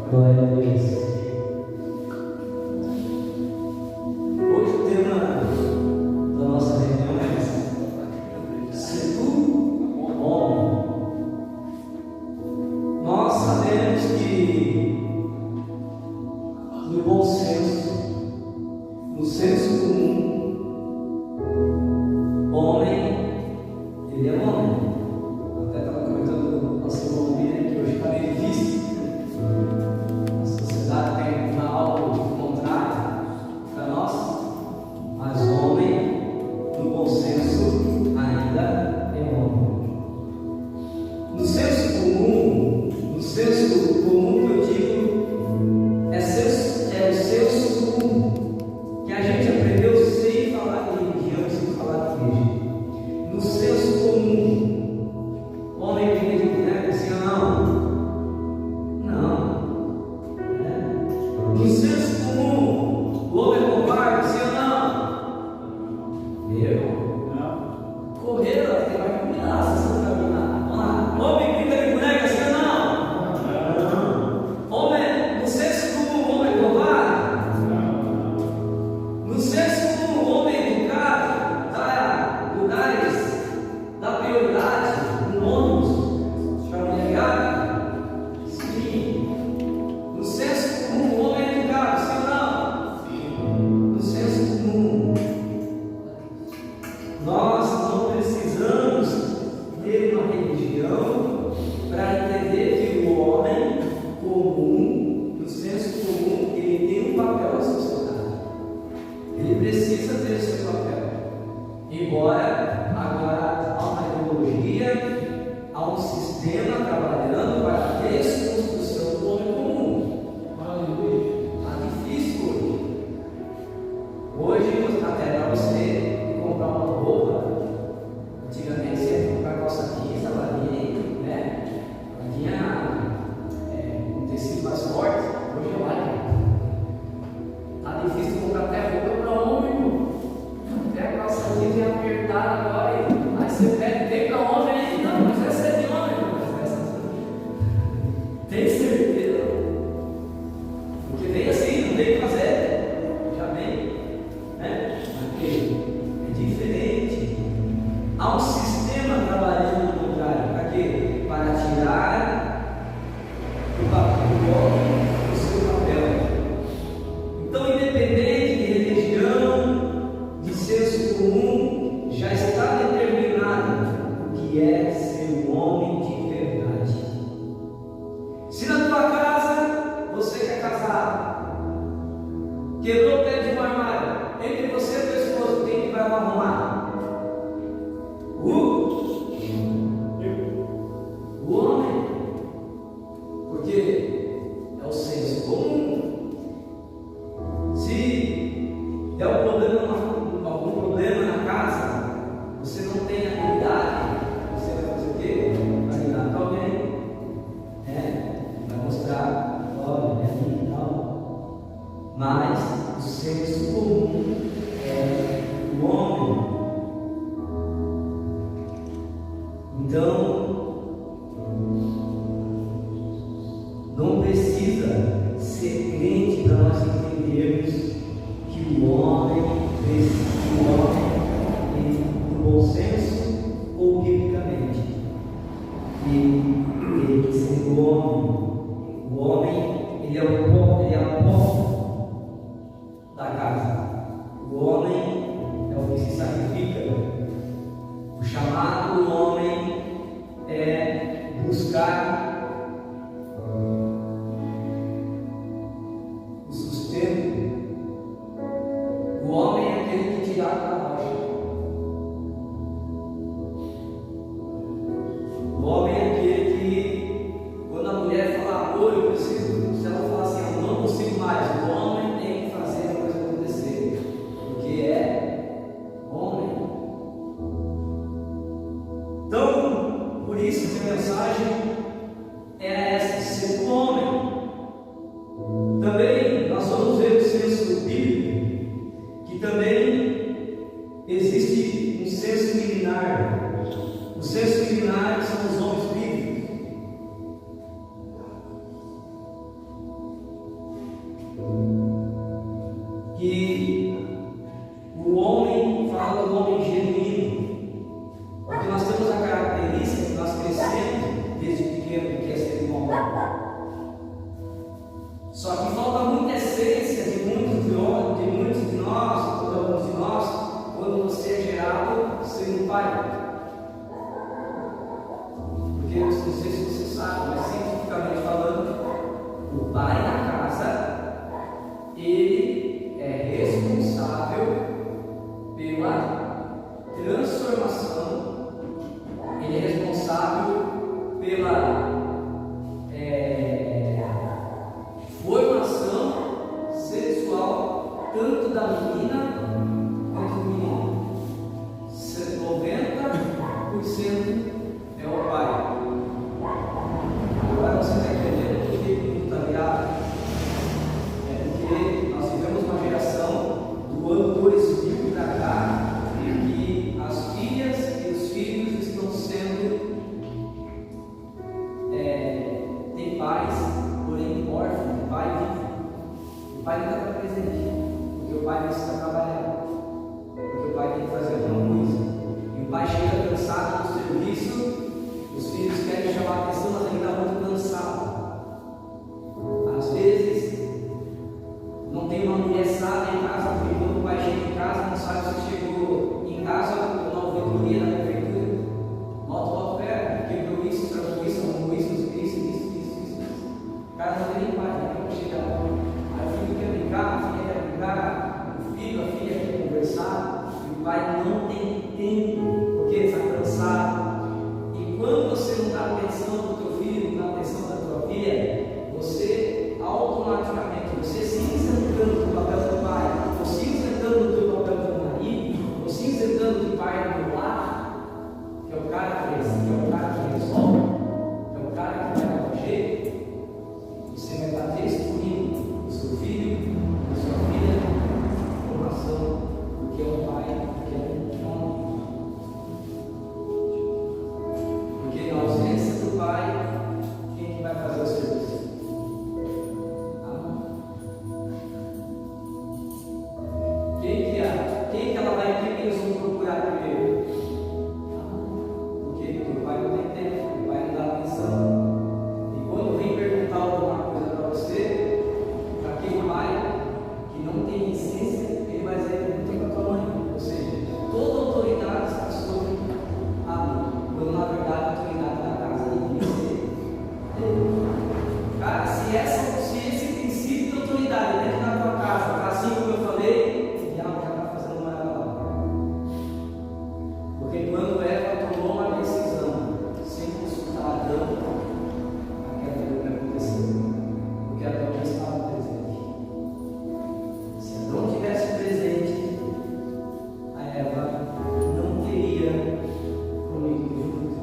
Glória a Deus. Hoje o tema da nossa reunião é se tu, homem. Nós sabemos que no bom senso, no senso comum, homem, ele é homem. Até estava comentando com o nosso irmão que hoje está meio difícil. A sociedade tem algo contrário para nós, mas homem, no bom senso, ainda é homem. No senso comum que eu digo, é o senso comum que a gente aprendeu sem falar de religião, sem falar de igreja. No senso comum, homem vive de boneca assim ou não? No senso comum, o homem é covarde, sim ou não? Correram, até vai combinar, se você não caminhar. Vamos lá. Homem brinca de boneca, sim ou não? Homem, no senso comum, o homem é covarde? No senso comum, o homem é educado, dá lugares, dá prioridade no ônibus para mulher grávida? Sim. No senso comum, o homem é educado, sim ou não? Sim. No senso comum, nós não precisamos ter uma religião para entender que o homem comum, no senso comum, ele tem um papel na sociedade. Ele precisa ter o seu papel. Embora agora há uma ideologia, há um sistema trabalhando para a desconstrução do homem comum. Está difícil hoje. Hoje, até para você comprar uma roupa, antigamente você ia comprar calça jeans, sapatinho, né? Tinha um tecido mais forte. Hoje é like. Está difícil comprar até roupa para homem. Até a calça jeans é apertada agora. Aí você pede, tem para homem. Não, mas essa é de homem. Tem certeza? Porque vem assim, não tem o que fazer. Já vem, né? Porque é diferente. Há um sistema trabalhando no contrário. Para quê? Para tirar o papel do homem do seu papel. Então, independente de religião, de senso comum, já está determinado o que é ser um homem de verdade. Se na tua casa, você que é casado, quebrou o pé de um armário, entre você e tua esposa, quem que vai arrumar? O homem. Porque é o senso comum. Se der algum problema na casa, você não tem habilidade, você vai fazer o quê? Vai ligar para alguém, vai mostrar, olha, é aqui e tal. Mas o senso comum é o homem. Então, não precisa ser crente para nós entendermos que o homem no bom senso ou biblicamente, ele tem que ser o homem. O homem, ele é a porta da casa. O homem é o que se sacrifica. O chamado do homem é buscar o sustento. O homem é aquele que tira da rocha. O homem é aquele que, quando a mulher fala, eu preciso, se ela falar assim, eu não consigo mais, o homem tem que fazer a coisa acontecer, porque é homem. Então, por isso que a mensagem é essa, ser um homem. Também nós vamos ver o senso bíblico, que também existe um senso milenar. O senso milenar são os homens bíblicos. que o homem fala do homem genuíno, porque nós temos a característica que nós crescemos desde pequeno que é ser irmão. Só que falta muita essência de muitos de nós, ou de alguns de nós, quando você é gerado sendo pai. Porque não sei se você sabe, mas cientificamente falando, o pai na casa, ele é responsável pela transformação, ele é responsável pela formação sexual tanto da menina quanto do menino. 90% é o pai. Agora você está entendendo por que o mundo está virado? É porque nós vivemos uma geração do ano 2000 para cá em que as filhas e os filhos estão sendo tem pais, porém órfãos, tem pai vivo. O pai não está presente, porque o pai precisa trabalhar, porque o pai tem que fazer alguma coisa. E o pai chega cansado do serviço, os filhos querem chamar a atenção, mas ele está muito cansado. Às vezes, não tem uma mulher sábia em casa, porque quando o pai chega em casa, não sabe se chegou em casa ou na auditoria da prefeitura. Volta perto, quebrou isso, estragou isso, arrumou isso. O cara não tem nem pai, né? Quando chega lá, aí o filho quer brincar, a filha quer brincar, o filho, a filha quer conversar, e o pai não tem tempo, porque ele está cansado. E quando você não dá atenção do teu filho, não dá atenção da tua filha, você automaticamente, você se isentando do papel do pai, ou se isentando do teu papel de marido, ou se isentando de pai do lar, que é o cara que cresce, que é o cara que resolve, que é o cara que vai dar o jeito, você vai estar destruindo o seu filho, a sua filha, a formação, porque é um pai, porque é um homem. Porque na ausência do pai, quem que vai fazer o serviço? A mãe. Quem que ela vai ter que eles vão procurar primeiro? A mãe. Por quê? Porque o pai não tem tempo, o pai não dá atenção. E quando vem perguntar alguma coisa para você, para aquele pai que não tem essência, ele vai dizer: não tem para tua mãe. Ou seja, toda autoridade está sobre a mãe, quando na verdade a autoridade da casa deveria ser dele. Cara, se esse princípio de autoridade dentro da tua casa, assim como eu falei, o diabo já está fazendo uma lá. Porque quando Eva tomou uma decisão sem consultar Adão, aquela que aconteceu, porque Adão já estava presente. Se Adão tivesse presente, a Eva não teria comido junto.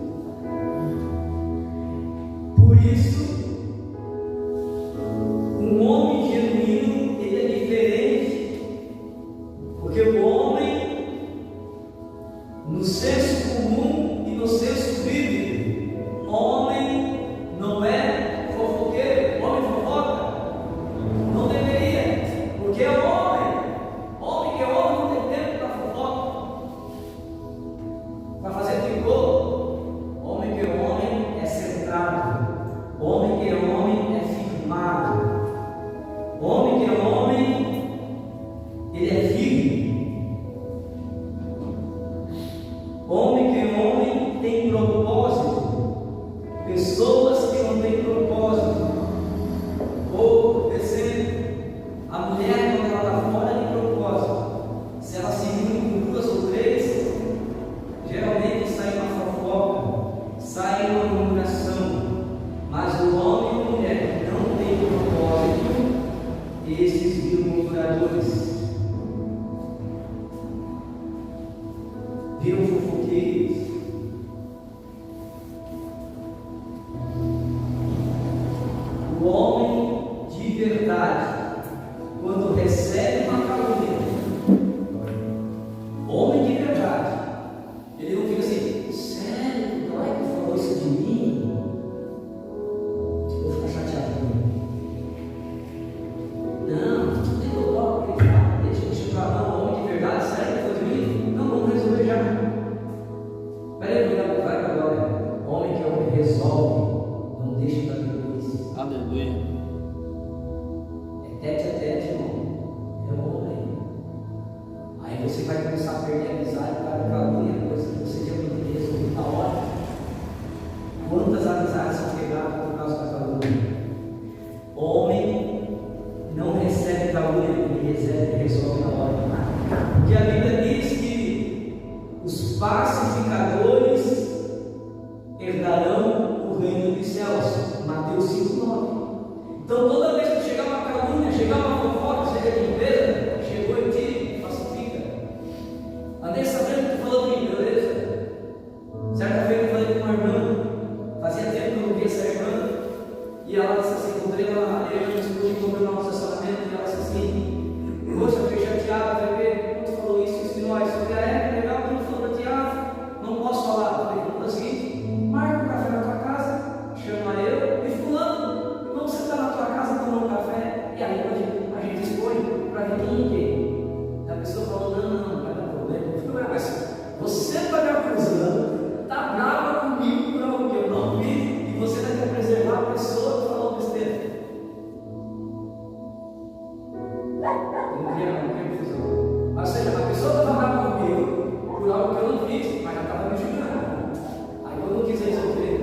Por isso, um homem genuíno, ele é diferente, porque o homem, no senso comum e no senso bíblico, homem não é fofoqueiro, homem fofoca, não deveria, porque é homem que é homem não tem tempo para fofoca, para fazer tricô. Homem que é homem é centrado, homem que é homem é firmado, homem que é homem, ele é firme, homem que é homem tem propósito. Pessoas que não têm propósito, ou descendo, a mulher quando ela está fora de propósito, se ela se une com duas ou três, geralmente sai uma fofoca, sai uma murmuração. Mas o homem e a mulher que não tem propósito, esses viram murmuradores, viram fofoqueiros. O homem de verdade, quando recebe uma calúnia, homem de verdade, ele não fica assim: sério, não é que falou isso de mim? Vou ficar chateado. Não tem problema, ele fala, Aleluia. É tete a tete, irmão. É homem. Aí você vai começar a perder a amizade, cara, calúnia, coisa que você já poderia resolver na hora. Quantas amizades são quebradas por causa da calúnia? Homem não recebe calúnia, ele resolve na hora. Porque a Bíblia diz que os pacificadores herdarão o reino dos céus. Mateus 5,9. Então toda vez que chegar uma calúnia, chegar uma fofoca, seja de empresa, chegou em ti, pacifica. Andei sabendo que tu falou de mim, beleza? Certa feita eu falei com uma irmã, fazia tempo que eu não via essa irmã, e ela disse assim, encontrei ela, eu e minha encontrei no nosso estacionamento, e ela disse assim, poxa, eu fiquei chateado, vai ver, como tu falou isso e nós? Eu falei, legal, tu não falou pra ti, não posso falar. Eu falei, vamos fazer o seguinte, marca um café na tua casa, chama eu e fulano, irmão, você está na tua casa tomando café, e aí a gente expõe para ver quem é quem. A pessoa falou, não vai dar problema. Eu falei, mas você está me acusando, está brava comigo por algo que eu não fiz, e você vai querer preservar a pessoa que falou besteira. Não queria confusão. Ou seja, a pessoa estava brava comigo por algo que eu não fiz, mas já estava me julgando. Aí eu não quis resolver,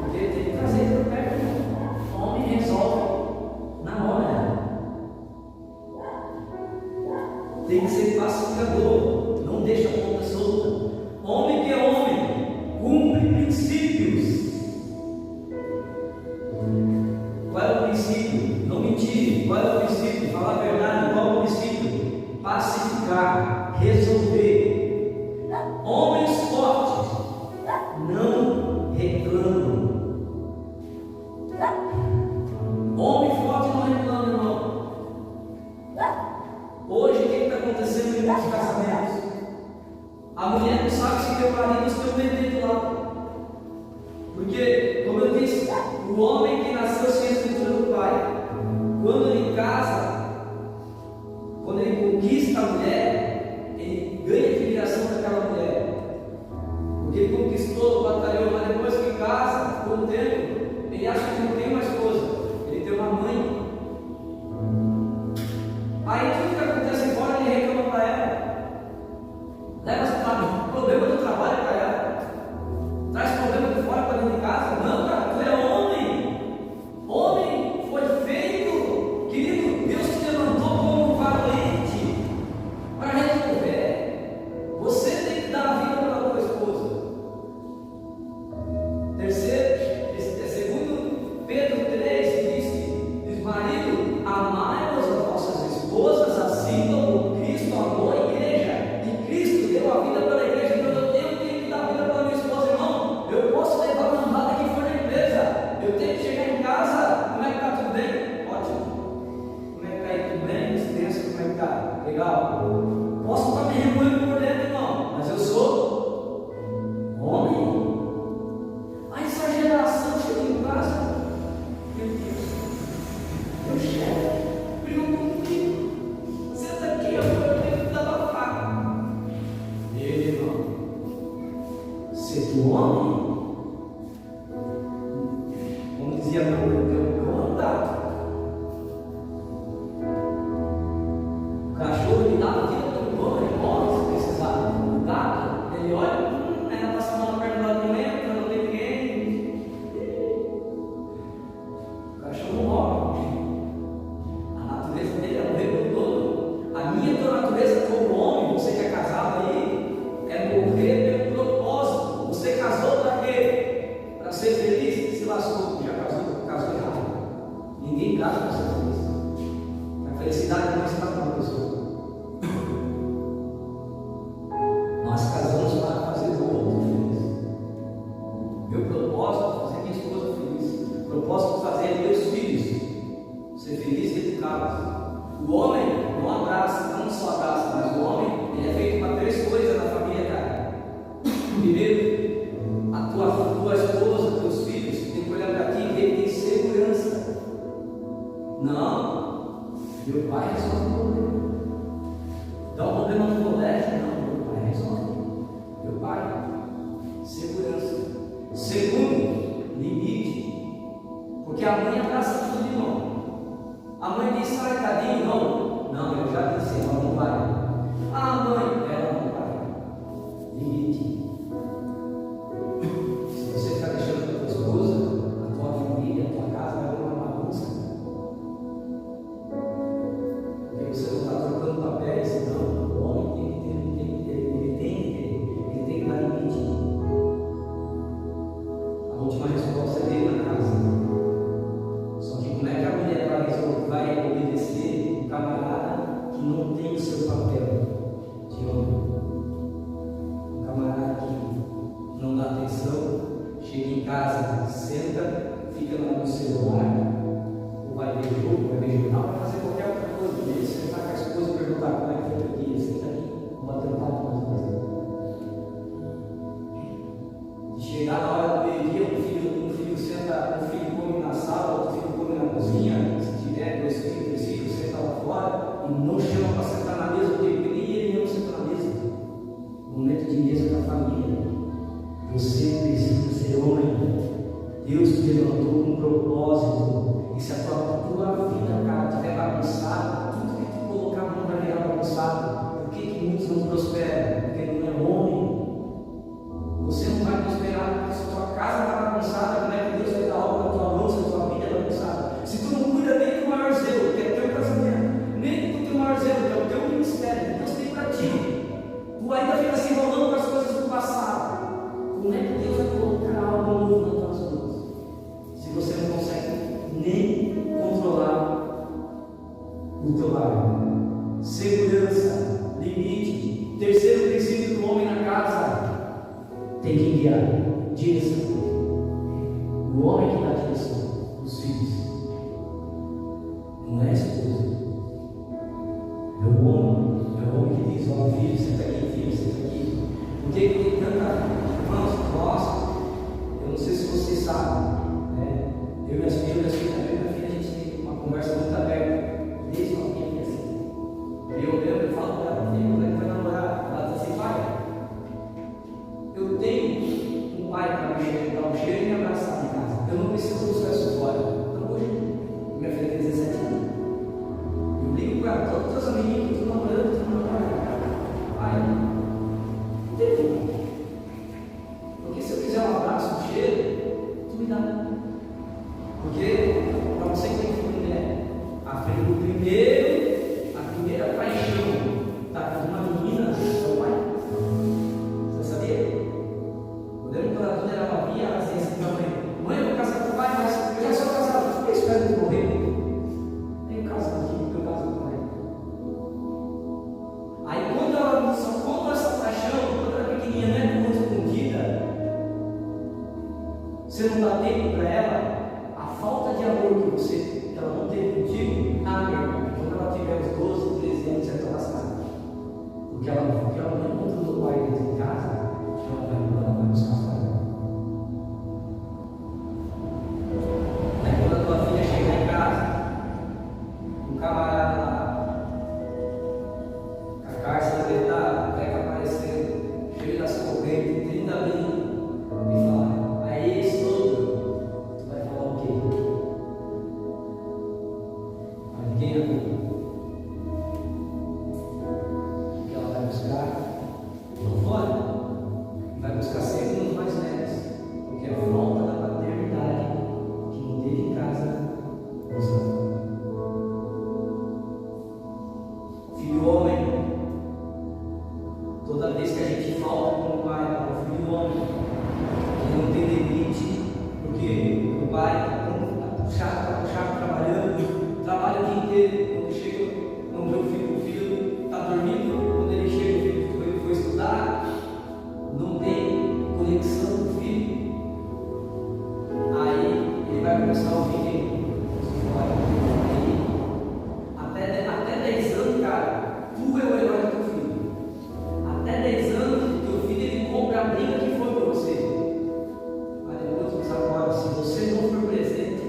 porque tem que trazer para perto. O homem resolve na hora. Tem que ser pacificador, não deixa a ponta solta. Homem que é homem, cumpre princípios. Qual é o princípio? Não mentir. Qual é o princípio? Falar a verdade. Qual é o princípio? Pacificar, resolver. Homens fortes não reclamam. Homem forte não reclama, irmão. Hoje, o que está acontecendo em muitos casamentos? A mulher não sabe se tem marido ou se tem um bebê do lado. Porque, como eu disse, o homem que nasceu sem a estrutura do pai, quando ele casa, quando ele conquista a mulher, ele ganha a admiração daquela mulher. Porque ele conquistou, batalhou, mas depois que casa, com o tempo, ele acha que não tem uma esposa, ele tem uma mãe. Aí tudo que acontece fora, ele reclama para ela. Leva problema do trabalho para ela. Traz problema de fora para dentro de casa. Não, cara, tu é homem. Homem foi feito, querido, Deus te levantou como um valente para resolver. Você tem que dar a vida pela tua esposa. Segundo Pedro 3, diz marido, amai-vos as vossas esposas, assim como Cristo amou a igreja, e Cristo deu a vida pela igreja. Então eu tenho que dar a vida pela minha esposa, irmão. Eu posso levar a mandada que for na empresa, eu tenho que chegar em casa, como é que está tudo bem? Ótimo. Como é que está aí, tudo bem? Extenso, como é que está? Legal. Posso estar me remoendo por dentro, irmão, mas eu sou homem. A exageração chega em casa, meu Deus, meu chefe brigou comigo, senta aqui, eu tenho que dar uma faca. Ele, irmão, ser do homem, como dizia meu mandato, o cachorro ele dá a vida do dono, ele morre se precisar. O gato, ele olha, ela passa a mão na perna do lado, não entra, não tem ninguém. O cachorro morre. A natureza dele é morrer pelo dono. A minha tua natureza como homem, você que é casado aí, é morrer pelo propósito. Você casou para quê? Para ser feliz? Se lascou, já casou errado. Ninguém casa para ser feliz. A felicidade não está para uma pessoa. Nós casamos para fazer o outro feliz. Meu propósito é fazer minha esposa feliz. O propósito é fazer meus filhos ser felizes e educados. O homem não abraça, não só abraça, mas o homem ele é feito para 3 coisas na família, cara. Primeiro, a tua esposa, teus filhos, tem que olhar para ti e ver que tem segurança. Não, meu pai resolve o problema. Dá um problema no colégio? Não, meu pai resolve. Meu pai, segurança. Segundo, limite. Porque Porque a mãe abraça tudo de novo. A mãe diz, sai, tadinho, não. Não, eu já disse, ela não vai. Ah, mãe, ela não vai. Limite. Se você está deixando a tua esposa, a tua família, a tua casa, vai ter uma bagunça. Porque você não está trocando papéis, não. O homem ele tem que dar limite. A última resposta é dele na casa. Só que como é que a mulher vai obedecer um camarada que não tem o seu papel de homem? Um camarada que não dá atenção, chega em casa, senta, fica lá no celular, ou vai ver jogo, vai ver jornal, vai fazer qualquer outra coisa. Ele sentar com a esposa e perguntar como é que foi o dia, senta aqui, vou bater um papo mais uma vez. Chegar na hora do meio-dia, um filho senta, um filho come na sala, outro filho come na cozinha, se tiver 2 filhos, 3 filhos, senta lá fora e não chama para sentar na mesa, porque nem ele não senta na mesa. Momento de mesa da família. Você precisa ser homem. Deus te levantou com um propósito. E se a tua vida, cara, estiver bagunçada, tudo que tu colocar a mão vai virar bagunçado. Por que muitos não prosperam? Porque não é homem. Você não vai prosperar porque se a tua casa está bagunçada, como é que Deus vai dar algo na tua mão se a tua vida é bagunçada? Se tu não cuida nem do maior zelo, que é o teu casamento, nem do teu maior zelo, que é o teu ministério, que Deus tem para ti, tu ainda fica se enrolando com as coisas do passado. Como é que Deus vai colocar algo novo nas tuas mãos? Se você não consegue nem controlar o teu lar. Segurança, limite. Terceiro princípio do homem na casa. Tem que guiar, direção. O homem que dá direção, os filhos. Não é a esposa. É o homem que diz, ó filho, senta aqui. Por que tem tanta. Irmãos, nós, eu não sei se vocês sabem, né? Eu e minha filha, a gente tem uma conversa muito aberta, desde uma minha assim. Eu falo para ela, filho, quando é que vai namorar? Ela diz assim, pai. Eu tenho um pai para me dar um cheiro e me abraçar em casa. Eu não preciso buscar isso fora. Então hoje, minha filha tem 17 anos. Eu ligo para todas as meninas que estão namorando, pai, não tem como. Porque se eu quiser um abraço, um cheiro, tu me dá. Porque para você que tem filho, né? A primeira paixão da uma menina é o pai. Você sabia? Eu lembro quando a Duda era novinha, ela dizia assim para a mãe, eu vou casar com o pai, mas eu já sou casado, eu espero que morrer. Aí eu caso aqui, eu caso com ele. Aí quando ela só conta essa paixão, quando ela é pequenininha, não é muito escondida, você não dá tempo para ela, a falta de amor que ela não teve contigo, quando ela tiver uns 12, 13 anos, você está lascado. Porque ela não encontrou o pai dentro de casa. Ela vai buscar fora. Aí quando a tua filha chegar em casa, um camarada lá, com a carça deitada, o peca aparecendo, cheio das correntes, 30 mil, e fala, aí esse todo, tu vai falar o quê? Mas ninguém é bom. O que ela vai buscar? Não fora. Vai buscar sempre nos mais velhos, porque a falta da paternidade que não teve em casa nos ama. Filho homem, toda vez que a gente falta com o pai, para o filho homem, ele não tem limite, porque o pai está puxado trabalhando, trabalha o dia inteiro, quando chega, não vê o filho está dormindo, quando ele chega, o filho foi estudar. Não tem conexão com o filho, aí ele vai começar a ouvir até 10 anos, cara, tu é o herói do teu filho. Até 10 anos, o teu filho ele compra a briga que foi para você. Mas depois dos agora, se você não for presente,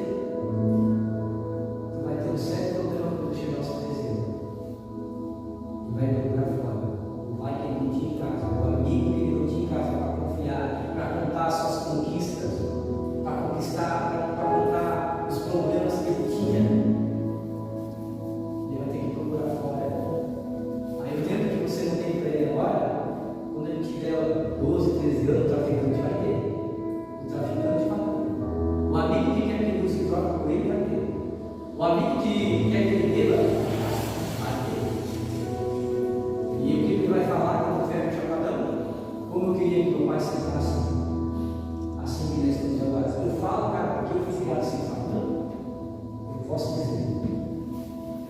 tu vai ter um sério problema quando O amigo que quer que ele beba, e o que ele vai falar quando tiver chapadão? Como eu queria que meu pai sentasse assim que nós estamos agora. Eu falo, cara, porque eu fui criado assim, falando. Eu posso dizer.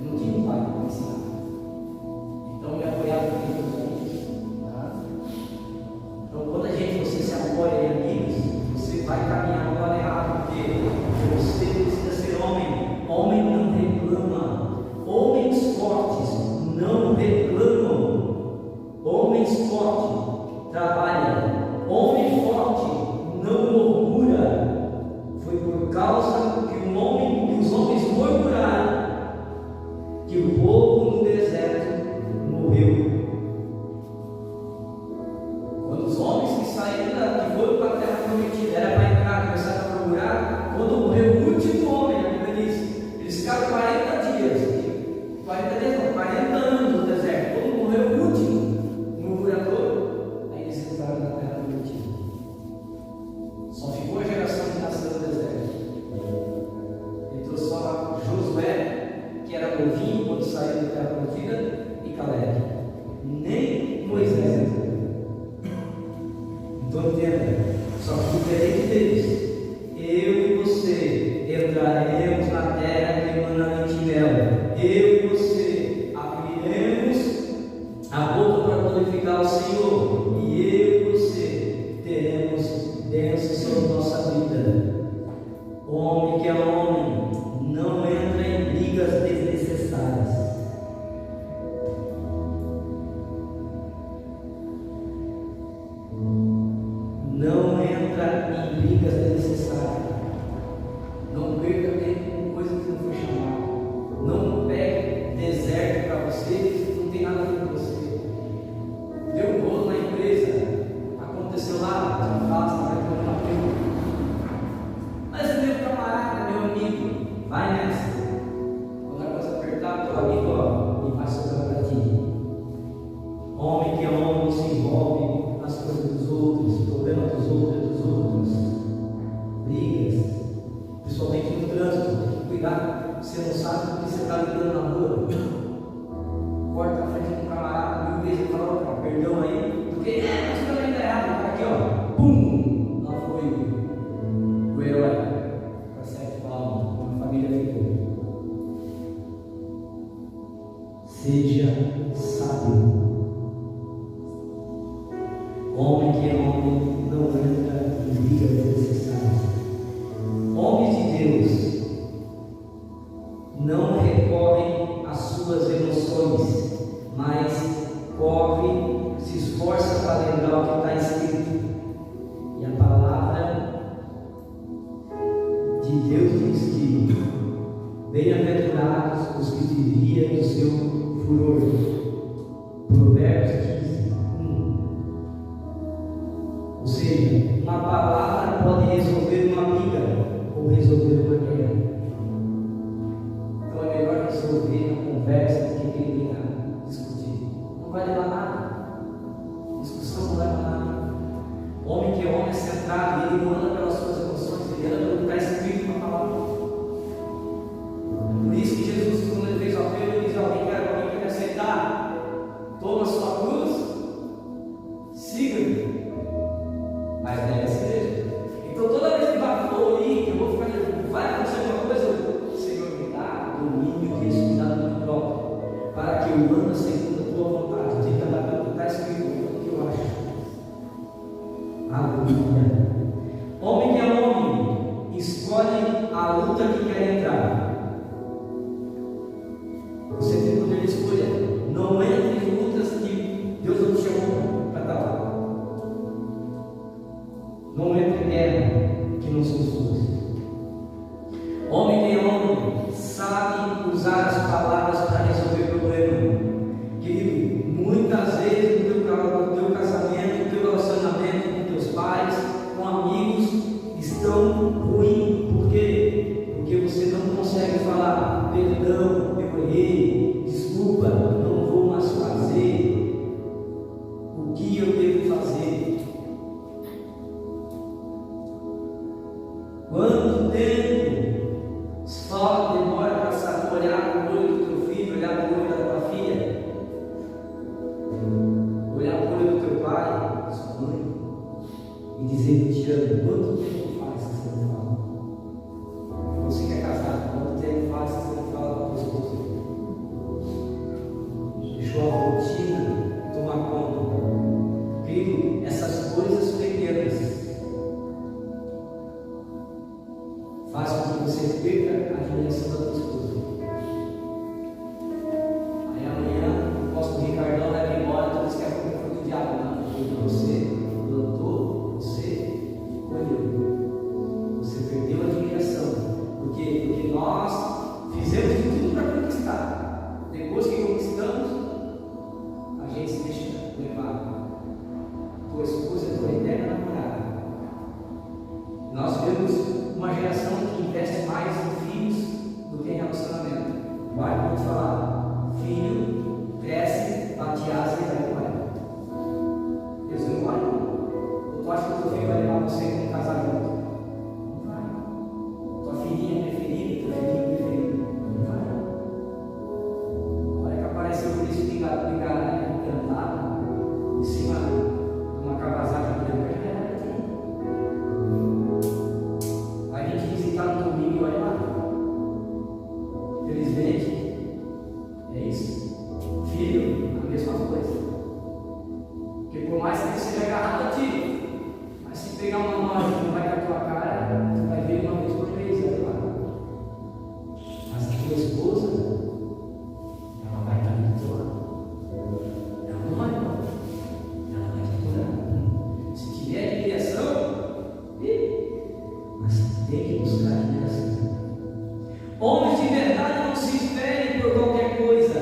Eu não tinha um pai para me ensinar. Então me apoiava em todos os amigos. Então quando você se apoia em amigos, você vai caminhar no lado errado, porque você precisa ser homem. Homem não reclama. Homens fortes não reclamam. Homens fortes trabalham. Homem forte não murmura. Foi por causa que os homens murmuraram que o povo no deserto morreu. Quando os homens que saíram que foram para a terra prometida, era para entrar, começaram a murmurar. Quando morreu o último homem, a Bíblia diz, eles ficaram 40 dias, 40 anos no deserto. Quando morreu o último murmurador, aí eles entraram na terra prometida. Só ficou a geração que nasceu no deserto. Entrou só Josué, que era novinho quando saiu da terra prometida, e Caleb. Nem Moisés entrou. Então entenda, só que diferente deles, eu e você entraremos na terra que emana leite e mel. Eu e você abriremos a boca para glorificar o Senhor, e eu e você teremos bênçãos sobre nossa vida. O homem que é homem não entra em brigas desnecessárias. Não entra em brigas desnecessárias. Não perca tempo com coisa que não foi chamada. Não pegue deserto para você que não tem nada a ver com você. Deu um bolo na empresa. Aconteceu lá, já fala, vai ter uma pergunta. Mas o meu camarada, meu amigo, vai nessa. Quando a coisa apertar, teu amigo, e vai sobrar para ti. Homem que é homem se envolve nas coisas dos outros, problema dos outros, brigas, principalmente no trânsito. Tem que cuidar, você não sabe porque você está ligando na rua. Corta a frente de um camarada, 1000 vezes ele fala, opa, perdão aí, porque mas também está errado, aqui ó, pum, lá foi o herói, para 7 palmas, uma família ficou. Seja sábio. Homem que é homem não entra em brigas desnecessárias. Homens de Deus não recorrem às suas emoções, mas corre, se esforça para lembrar o que está escrito. E a palavra de Deus diz que bem-aventurados os que desviam do seu furor. Provérbios 15. Ou seja, uma palavra pode resolver uma briga ou resolver uma guerra. Então é melhor resolver na conversa do que brigar, discutir. Não vai levar nada. Discussão não leva nada. Homem que é homem é centrado, ele não anda pelas suas emoções, ele anda pelo que está escrito na palavra. Por isso que Jesus, quando ele fez o apelo, ele diz: alguém quer aceitar? Toma a sua cruz, siga-me. Mas deve ser. Então toda vez que vai fluir, eu vou ficar nervoso, vai acontecer alguma coisa, o Senhor me dá domínio e responsabilidade própria, para que eu ande segundo a tua vontade. Diga lá pelo que está escrito, o que eu acho. Aleluia. Homem que é homem, escolhe a luta que quer entrar. Você tem poder de escolha. Não entre em lutas que Deus não te chamou para estar lá. Não entre em guerra que não são suas. Homem que é homem sabe usar as palavras para resolver o problema. Querido, muitas vezes no teu casamento, no teu relacionamento com teus pais, com amigos, estão ruins. Por quê? Porque você não consegue falar: perdão, eu errei, desculpa, não vou mais fazer. O que eu devo fazer? Quanto tempo demora para sair olhar para o olho da tua filha, olhar para o olho do teu pai, sua mãe, e dizer: eu te amo? Quanto tempo faz que você não fala? Você que é casado, quanto tempo faz que você não fala com a tua esposa? Deixou a rotina tomar conta. Querido, essas coisas pequenas fazem com que você perca a direção da tua esposa. Aí amanhã o apóstolo Ricardão leva embora, então diz que a culpa foi do diabo. Não, foi de você, plantou, você colheu. Você perdeu a direção. Por quê? Porque nós fizemos de tudo para conquistar. Depois que conquistamos, a gente se deixa levar. Tua esposa é tua eterna namorada. Nós vemos uma geração que investe mais em filhos do que em relacionamento. Vai, vamos falar: filho cresce, bate asa e vai embora. Deus não embora. Ou tu acha que o teu filho vai levar você para um casamento? Não vai. Tua filhinha preferida, teu filhinho preferido? Não vai. Olha que apareceu o Cristo ligado, encantado, em cima de uma Kawasaki branca. Vai vir visitar no domingo e olha lá. Felizmente, é isso. Filho, a mesma coisa. Porque por mais que você seja agarrado a ti, mas se pegar uma noja que não vai com a tua cara, você vai ver uma vez por mês, olha lá. Mas a tua esposa, ela vai estar do teu lado. Ela não vai embora. Ela vai te curar. Se tiver direção, mas tem que buscar a direção. Homens de verdade não se esperem por qualquer coisa.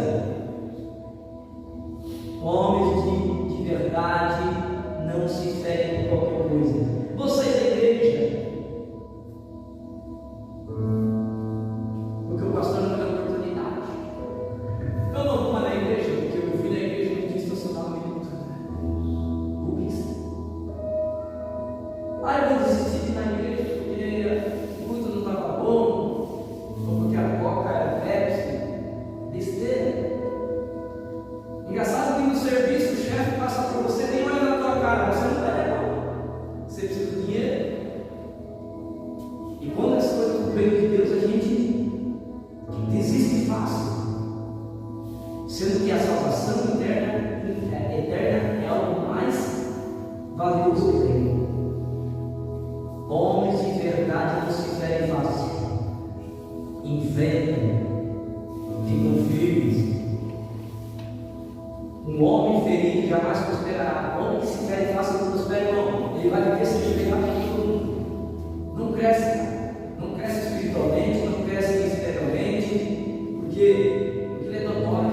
Homens de verdade não se esperem por qualquer coisa. Vocês da igreja, porque o pastor não me deu oportunidade. Eu não vou na igreja porque eu fui na igreja e não tinha estacionamento. Burrice. Eu vou desistir de ir na igreja porque o culto não estava bom, ou porque a coca era Pepsi. Besteira. Engraçado que no serviço o chefe passa por você, nem olha na tua cara, você não vai legal. Você precisa do dinheiro. E quando as coisas do reino de Deus, a gente desiste fácil. Sendo que a salvação eterna é algo mais valioso que tem. Homens de verdade não se ferem fácil. Enfrentam, ficam firmes. Um homem ferido jamais prosperará. Homem que se fere fácil não prospera, não. Ele vai viver sem pegar com todo mundo. Não cresce, cara. Não cresce espiritualmente, não cresce ministerialmente, porque ele é dodói.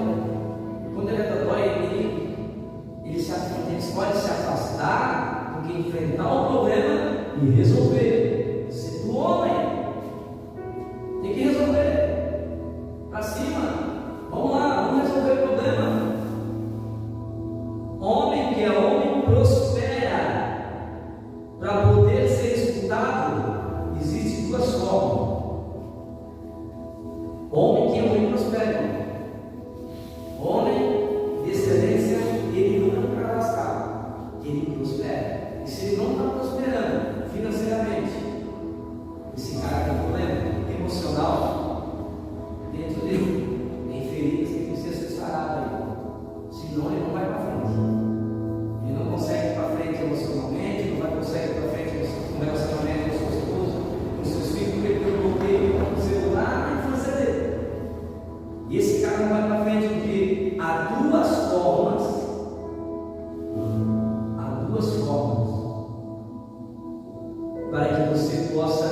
Quando ele é dodói, ele pode se afastar do que enfrentar o problema e resolver. Ser do homem tem que resolver. Para cima, vamos lá, vamos resolver o problema. Homem que é homem prospera. Para poder ser escutado, existem duas formas. Homem que é homem prospera. Homem de excelência, ele não é um cara lascado, ele prospera. E se ele não está prosperando financeiramente, esse cara tem problema emocional dentro dele, tem feridas que precisam ser saradas. Senão ele não vai para frente. Ele não consegue ir para frente emocionalmente, não vai conseguir ir para frente no relacionamento com a sua esposa, com seus filhos, porque ele tem um bloqueio para não ser lá na infância dele. E esse cara não vai para frente porque há duas formas. Para que você possa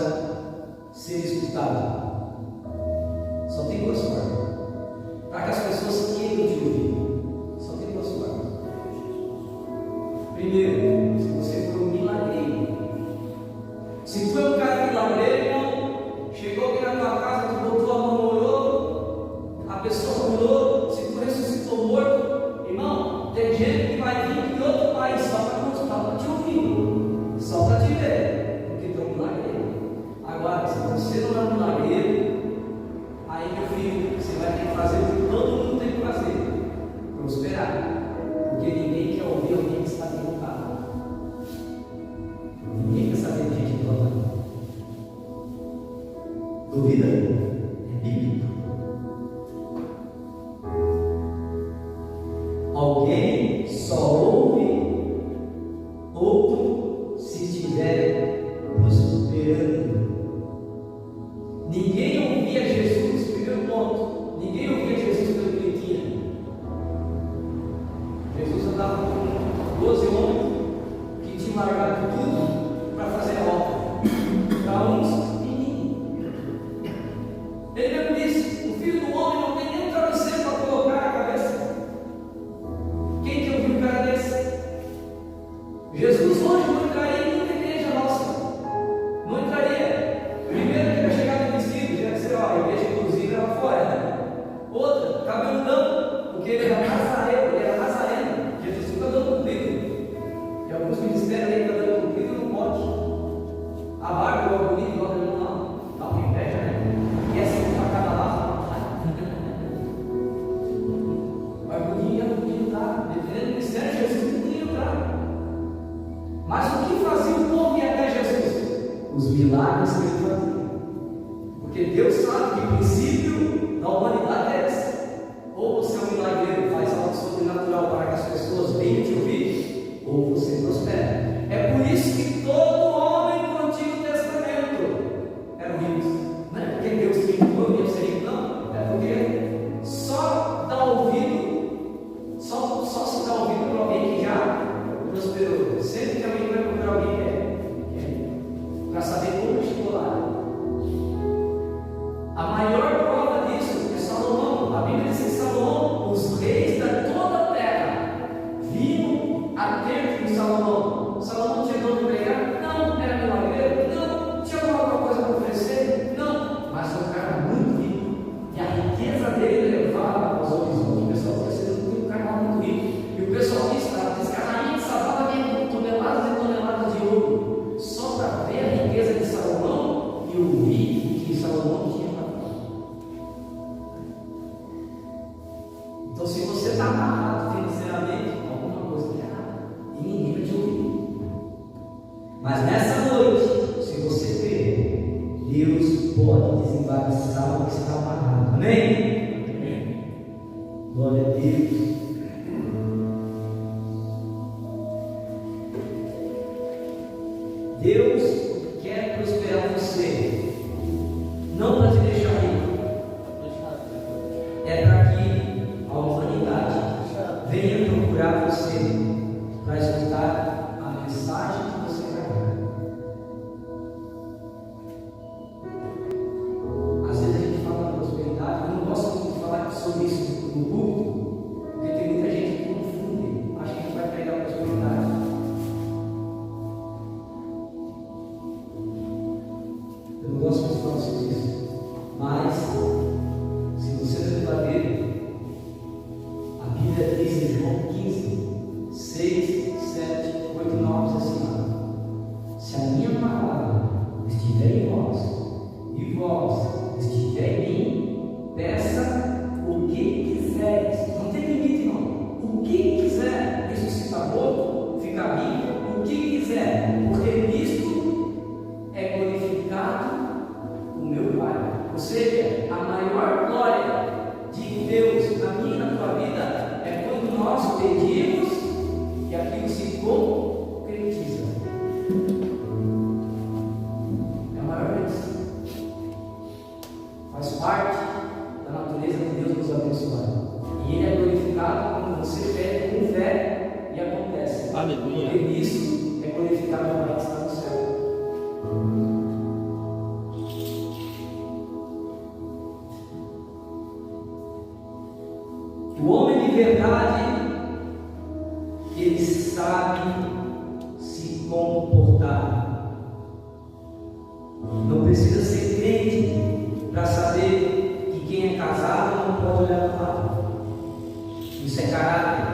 Então, se você está amarrado financeiramente, alguma coisa está errada. E ninguém vai te ouvir. Mas nessa noite, se você crer, Deus pode desembaraçar o que está amarrado. Amém? Amém. Glória a Deus. Deus quer prosperar você, não para te deixar rico, é para que a humanidade venha procurar você para escutar a mensagem que você carrega. Às vezes a gente fala da prosperidade, eu não gosto muito de falar sobre isso no público, porque tem muita gente que confunde, acha que a gente vai pregar prosperidade. Eu não gosto muito de falar sobre isso, mas se você é verdadeiro, a Bíblia diz em João 15, 6, 7, 8, 9 assim: se a minha palavra estiver em vós e vós estiver em mim, peça o que quiseres. Não tem limite não. O que quiser, ressuscitar morto, ficar rico, o que quiser, porque nisto é glorificado o meu Pai. Ou seja, a maior glória de Deus na minha e na tua vida é quando nós pedimos e aquilo se concretiza. É a maior bênção. Faz parte da natureza de Deus nos abençoar. E Ele é glorificado quando você pede com fé e acontece. Aleluia. Porque nisso é glorificado o Pai que está no céu. O homem de verdade, ele sabe se comportar. Não precisa ser crente para saber que quem é casado não pode olhar para o lado. Isso é caráter.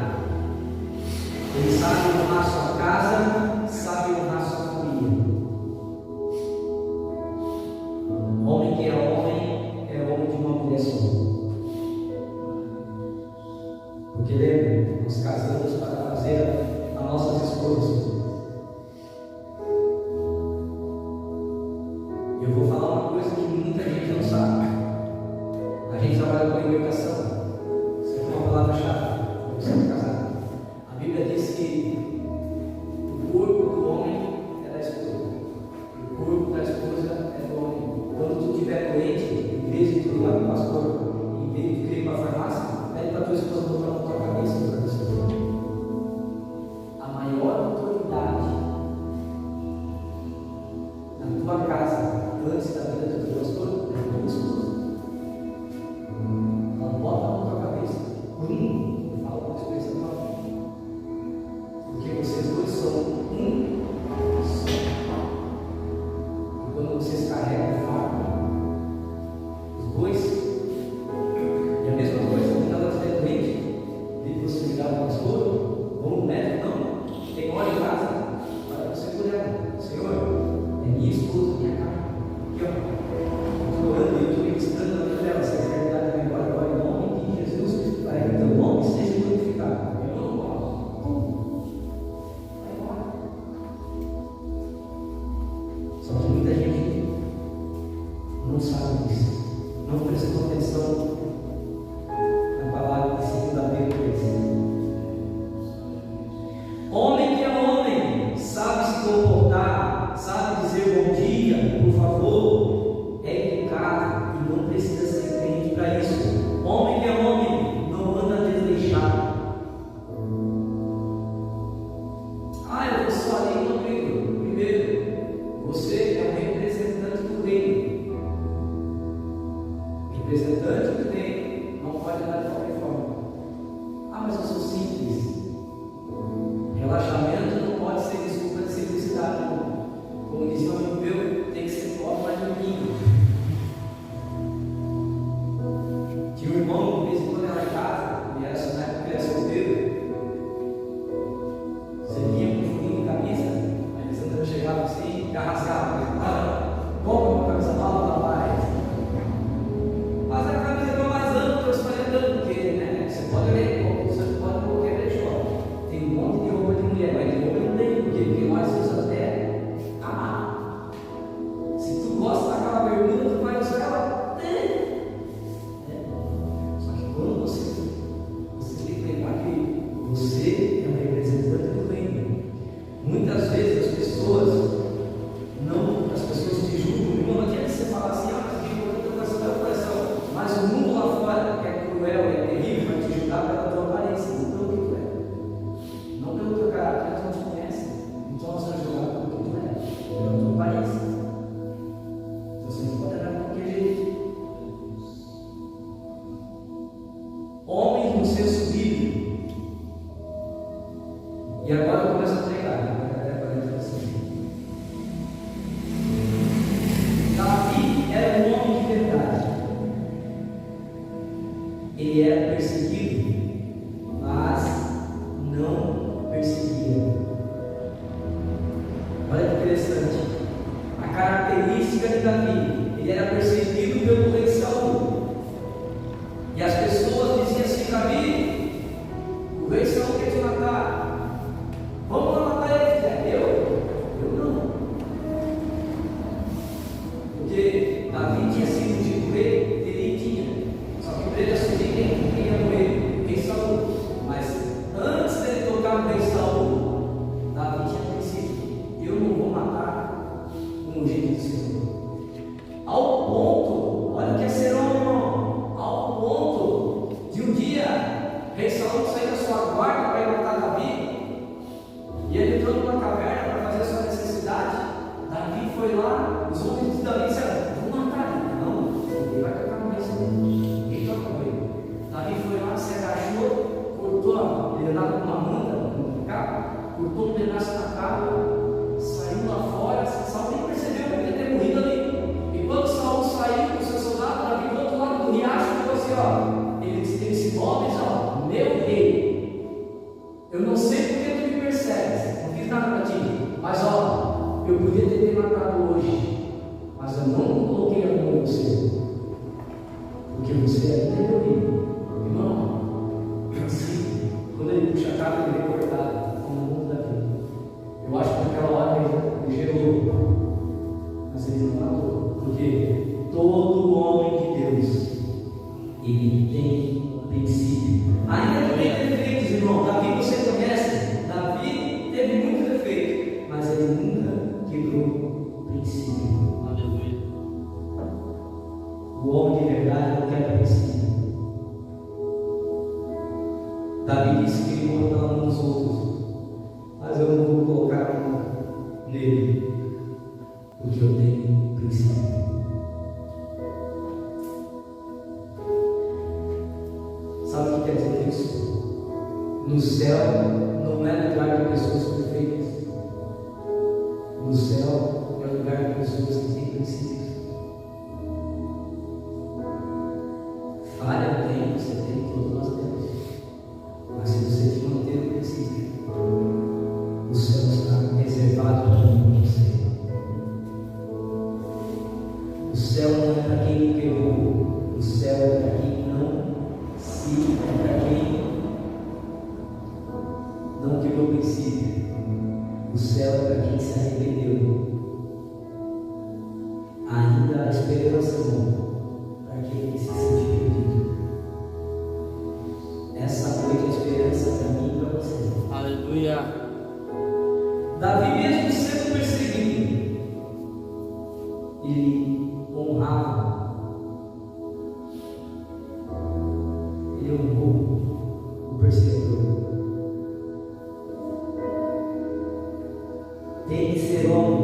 Ele sabe honrar sua casa, sabe honrar sua família. Homem que é homem de uma mulher só. Porque lembra, nos casamos para fazer as nossas escolhas. Eu vou falar uma coisa que muita gente não sabe. A gente trabalha com libertação. Isso é uma palavra-chave para você se casar. A Bíblia diz que o corpo do homem é da esposa. O corpo da esposa é do homem. Quando tu estiver doente, em vez de tu ir lá para o pastor, em vez de tu ir para a farmácia, pede para a tua esposa botar na tua cabeça para você. A maior autoridade na tua casa, antes da vida do teu pastor, é a tua esposa. Ela bota na tua cabeça. Fala com a experiência da tua vida. Porque vocês dois são um só. E quando vocês carregam o fardo, os dois. E a mesma coisa, quando ela estiver doente, de você ligar para o pastor, ou no médico, não, tem hora em casa, para você por ela. Senhor, é minha esposa, minha cara. Aqui, ó, estou orando e estou ministrando na vida dela. Se a verdade vai embora agora, em nome de Jesus, para que o teu nome seja glorificado. Eu não posso. Vai embora. Só que muita gente não sabe disso, não prestou atenção na palavra de 2 Pedro 3. Homem que é homem, sabe se comportar, sabe dizer bom dia, por favor, é educado e não precisa ser crente para isso. Homem que é homem, não anda desleixado. Eu vou só ali no reino. Primeiro, você é um representante do reino. Representante do reino não pode andar de qualquer forma. Mas eu sou simples. Relaxamento não pode ser desculpa de simplicidade, não. Como disse um amigo meu, tem que ser pobre, mas limpinho. Tinha um irmão, de vez em quando era em casa, e era assim, na época que era solteiro. Você vinha com furinho de camisa, a Alessandra chegava assim, carrascava. Compra uma camisa nova, rapaz. Mas a camisa que eu mais amo, eu estou olhando, porque né, você pode ler homens no senso bíblico. E agora eu começo a pregar, né? Assim. Davi era um homem de verdade. Ele era perseguido, mas não perseguia. Olha que interessante. A característica de Davi: ele era perseguido pelo rei Saul. E as pessoas diziam assim: Davi, o rei Saul quer te matar. Vamos lá matar ele. Eu não. Porque Davi tinha sido ungido rei, ele tinha. Só que para ele assumir quem ia morrer? Rei Saul. Mas antes dele tocar no rei Saul, Davi tinha princípio: eu não vou matar o ungido do Senhor. Ao ponto, olha o que é ser homem, irmão. Ao ponto de um dia, rei Saul sair da sua guarda para ir matar Davi. E ele entrou numa caverna para fazer a sua necessidade. Davi foi lá, os homens de Davi disseram: vamos matar ele. Não, ele vai tocar no rei Saul. Ninguém toca no rei. Davi foi lá, se agachou, cortou, ele andava com uma manta no carro, cortou um pedaço da capa, saiu lá fora. Saul nem percebeu que ele ter morrido ali. E quando Saul saiu com o seu soldado, Davi do outro lado do riacho e falou assim: ele disse: homens, meu rei, eu não sei porque tu me persegues, não fiz nada para ti, mas eu podia ter te matado hoje, mas eu não coloquei a mão em você, porque você ainda é meu rei. Irmão, assim, quando ele puxa a capa, ele vem cortado, como o mundo da vida. Eu acho que naquela hora ele gerou, mas ele não matou, porque todo homem de Deus, ele tem princípio. Ainda que tenha defeitos, irmão. Davi você conhece? Davi teve muito defeito, mas ele nunca quebrou o princípio. Aleluia. O homem de verdade não quebra princípio. Davi disse que ele botar a mão nos outros, mas eu não vou colocar a mão nele, porque eu tenho princípio. Sabe o que quer dizer isso? No céu não é lugar de pessoas perfeitas. No céu é lugar de pessoas que têm princípios. Falha tem, você tem, todos nós temos. Mas se você te manter no princípio, o céu está reservado para mim e você. O céu não é para quem pegou, o céu é para quem não se, é para quem não quebrou o princípio. O céu é para quem se arrependeu. Ainda há esperança, irmão, para aquele que se sente perdido. Essa noite é esperança para mim e para você. Aleluia. Davi, mesmo sendo perseguido, ele honrava, ele honrou o perseguidor. Tem que ser homem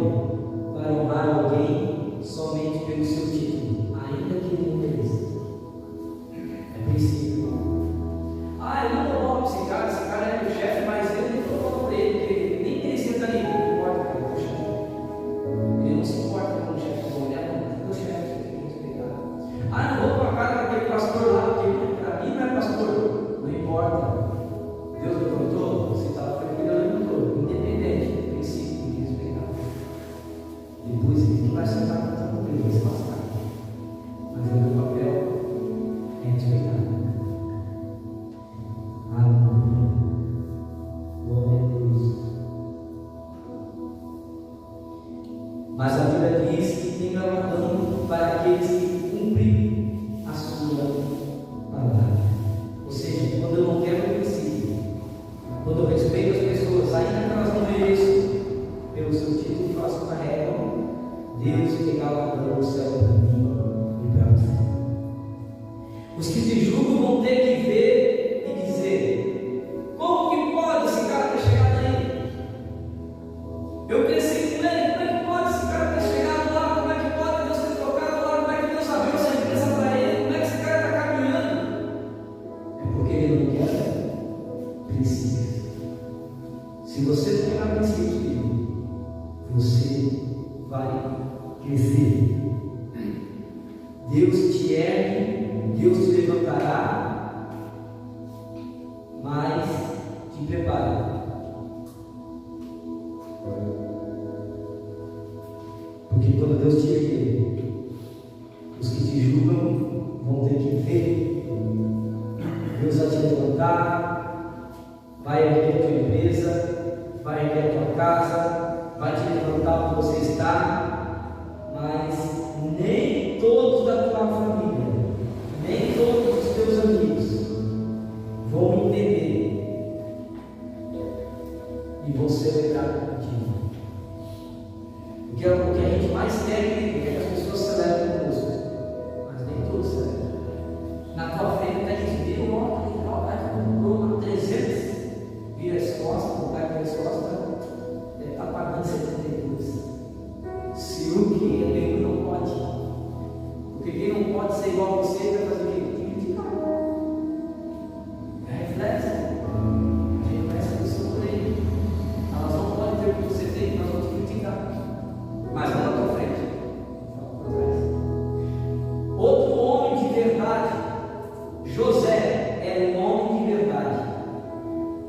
para honrar alguém somente pelo seu título, ainda que ele não mereça. É princípio. Eu não dou bola para esse cara é meu chefe, mas eu nem dou bola para ele, porque ele nem merecia estar ali. Não importa com o chefe. Ele não se importa com o chefe, com o chefe, você tem que respeitar. Não vou para a casa daquele pastor lá, porque para mim não é pastor. Não importa. Deus me contou, você estava tranquilo, ele me contou. Independente, princípio, tem que respeitar. Depois ele não vai sentar com ele, vai se passar. Mas o meu papel é respeitar. Aleluia. Glória a Deus. Mas a Bíblia diz que tem galardão para aqueles que cumprem a sua palavra. Ou seja, quando eu não quero o princípio, quando eu respeito as pessoas, ainda que elas não mereçam, pelo seu título que elas carregam, Deus tem galardão no céu para mim e para você. Os que te julgam vão ter que ver e dizer: como que pode esse cara ter chegado aí? Eu cresci com ele, como é que pode esse cara ter chegado lá? Como é que pode Deus ter tocado lá? Como é que Deus abriu essa empresa para ele? Como é que esse cara está caminhando? É Deus vai te levantar, vai erguer a tua empresa, vai erguer a tua casa, vai te levantar onde você está, mas nem todos da tua família, nem todos os teus amigos vão entender e vão celebrar contigo. Porque é o que a gente mais quer é que as pessoas celebrem conosco, mas nem todos celebram. Na tua frente está dizendo, ó, vai que comprou uma 300, vira as costas, não vai virar as costas, ele está pagando 72. Se o que é Deus não pode, porque quem não pode ser igual a você vai fazer o quê? Criticar. É reflexo. Reflexo do seu poder. Elas não podem ter o que você tem, nós vamos te criticar. Mas não na tua frente. Outro homem de verdade, José, era um homem de verdade.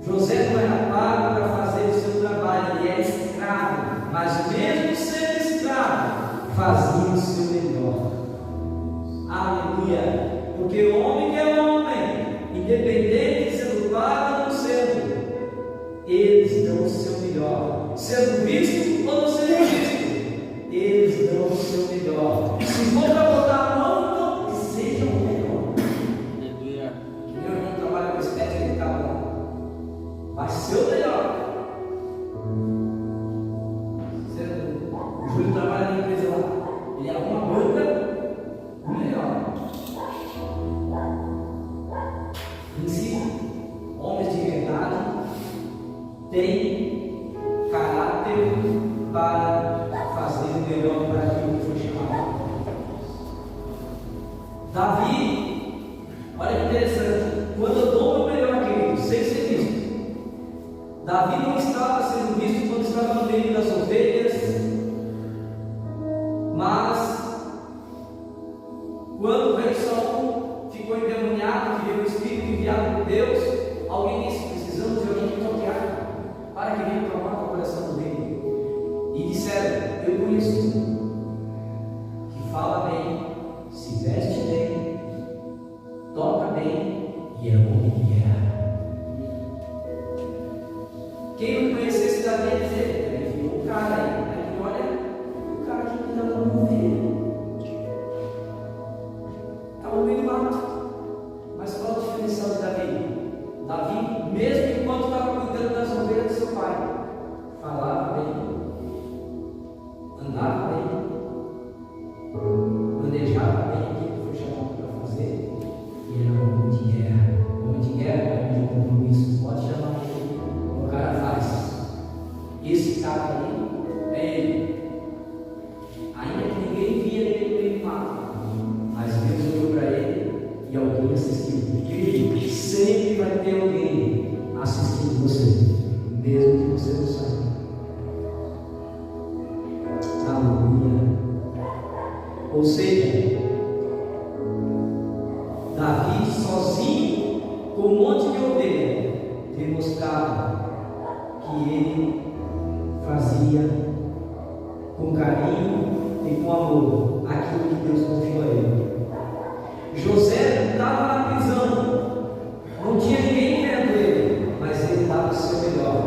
José não era pago para fazer o seu trabalho, ele era escravo, mas mesmo sendo escravo, fazia o seu melhor. Aleluia! Porque o homem que é homem, independente de sendo pago ou não sendo, eles dão o seu melhor, sendo visto ou não sendo visto. Eles dão o seu melhor. Se for para botar a mão, então que seja o melhor. Aleluia. Meu irmão trabalha com estética de carro. Vai ser o melhor. O Júlio trabalha na empresa lá. Ele arruma banca, o melhor. Em si, homens de verdade têm caráter para fazer o melhor para aquilo que foi chamado. Davi, olha que interessante, quando eu dou o meu melhor, querido, sem ser visto, Davi não estava sendo visto quando estava no meio das ovelhas, mas quando o rei Saul ficou endemoniado, que veio o Espírito enviado por Deus, alguém disse: precisamos de alguém que toque arma para que venha tomar o coração do rei. E disseram: eu conheço que fala bem, se veste bem, toca bem e é homem de guerra. Quem não conhecesse Davi ia dizer: ele viu o cara aí, olha, o cara que cuida da ovelha. Estava no meio do mato. Mas qual a diferença de Davi? Davi, mesmo enquanto estava cuidando das ovelhas do seu pai, falava bem, andava bem, manejava bem aquilo que foi chamado para fazer, e era um homem de guerra. Homem de guerra é homem de compromisso. Pode chamar ele, o cara faz. Esse cara aí é ele. Ainda que ninguém via ele no meio do mato, mas Deus olhou para ele e alguém assistiu. Querido, sempre vai ter alguém assistindo você, mesmo que você não saiba. Aleluia. Ou seja, Davi sozinho, com um monte de ovelha, demonstrava que ele fazia com carinho e com amor aquilo que Deus confiou a ele. José estava na prisão, não tinha ninguém vendo ele, mas ele dava o seu melhor.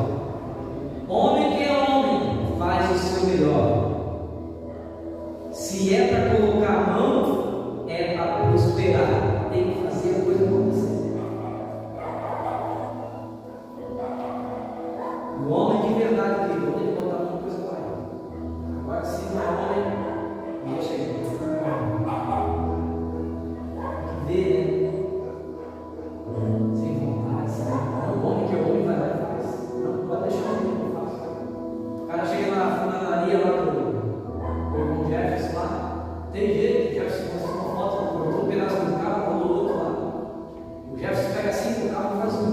Homem que é homem faz o seu melhor. Se é para colocar a mão, é para prosperar, tem que fazer a coisa acontecer. O homem de verdade, querido, quando ele botar a mão, a coisa vai. Agora, se não é homem, deixa ele. Vê, né? Sem vontade, sabe? O homem que é homem vai lá e faz. Não pode deixar o homem que faz. O cara chega na funanaria lá do irmão Jefferson lá, tem jeito, Jefferson mostrou uma foto, cortou um pedaço do carro, colou do outro lado. O Jefferson pega assim, o carro faz um.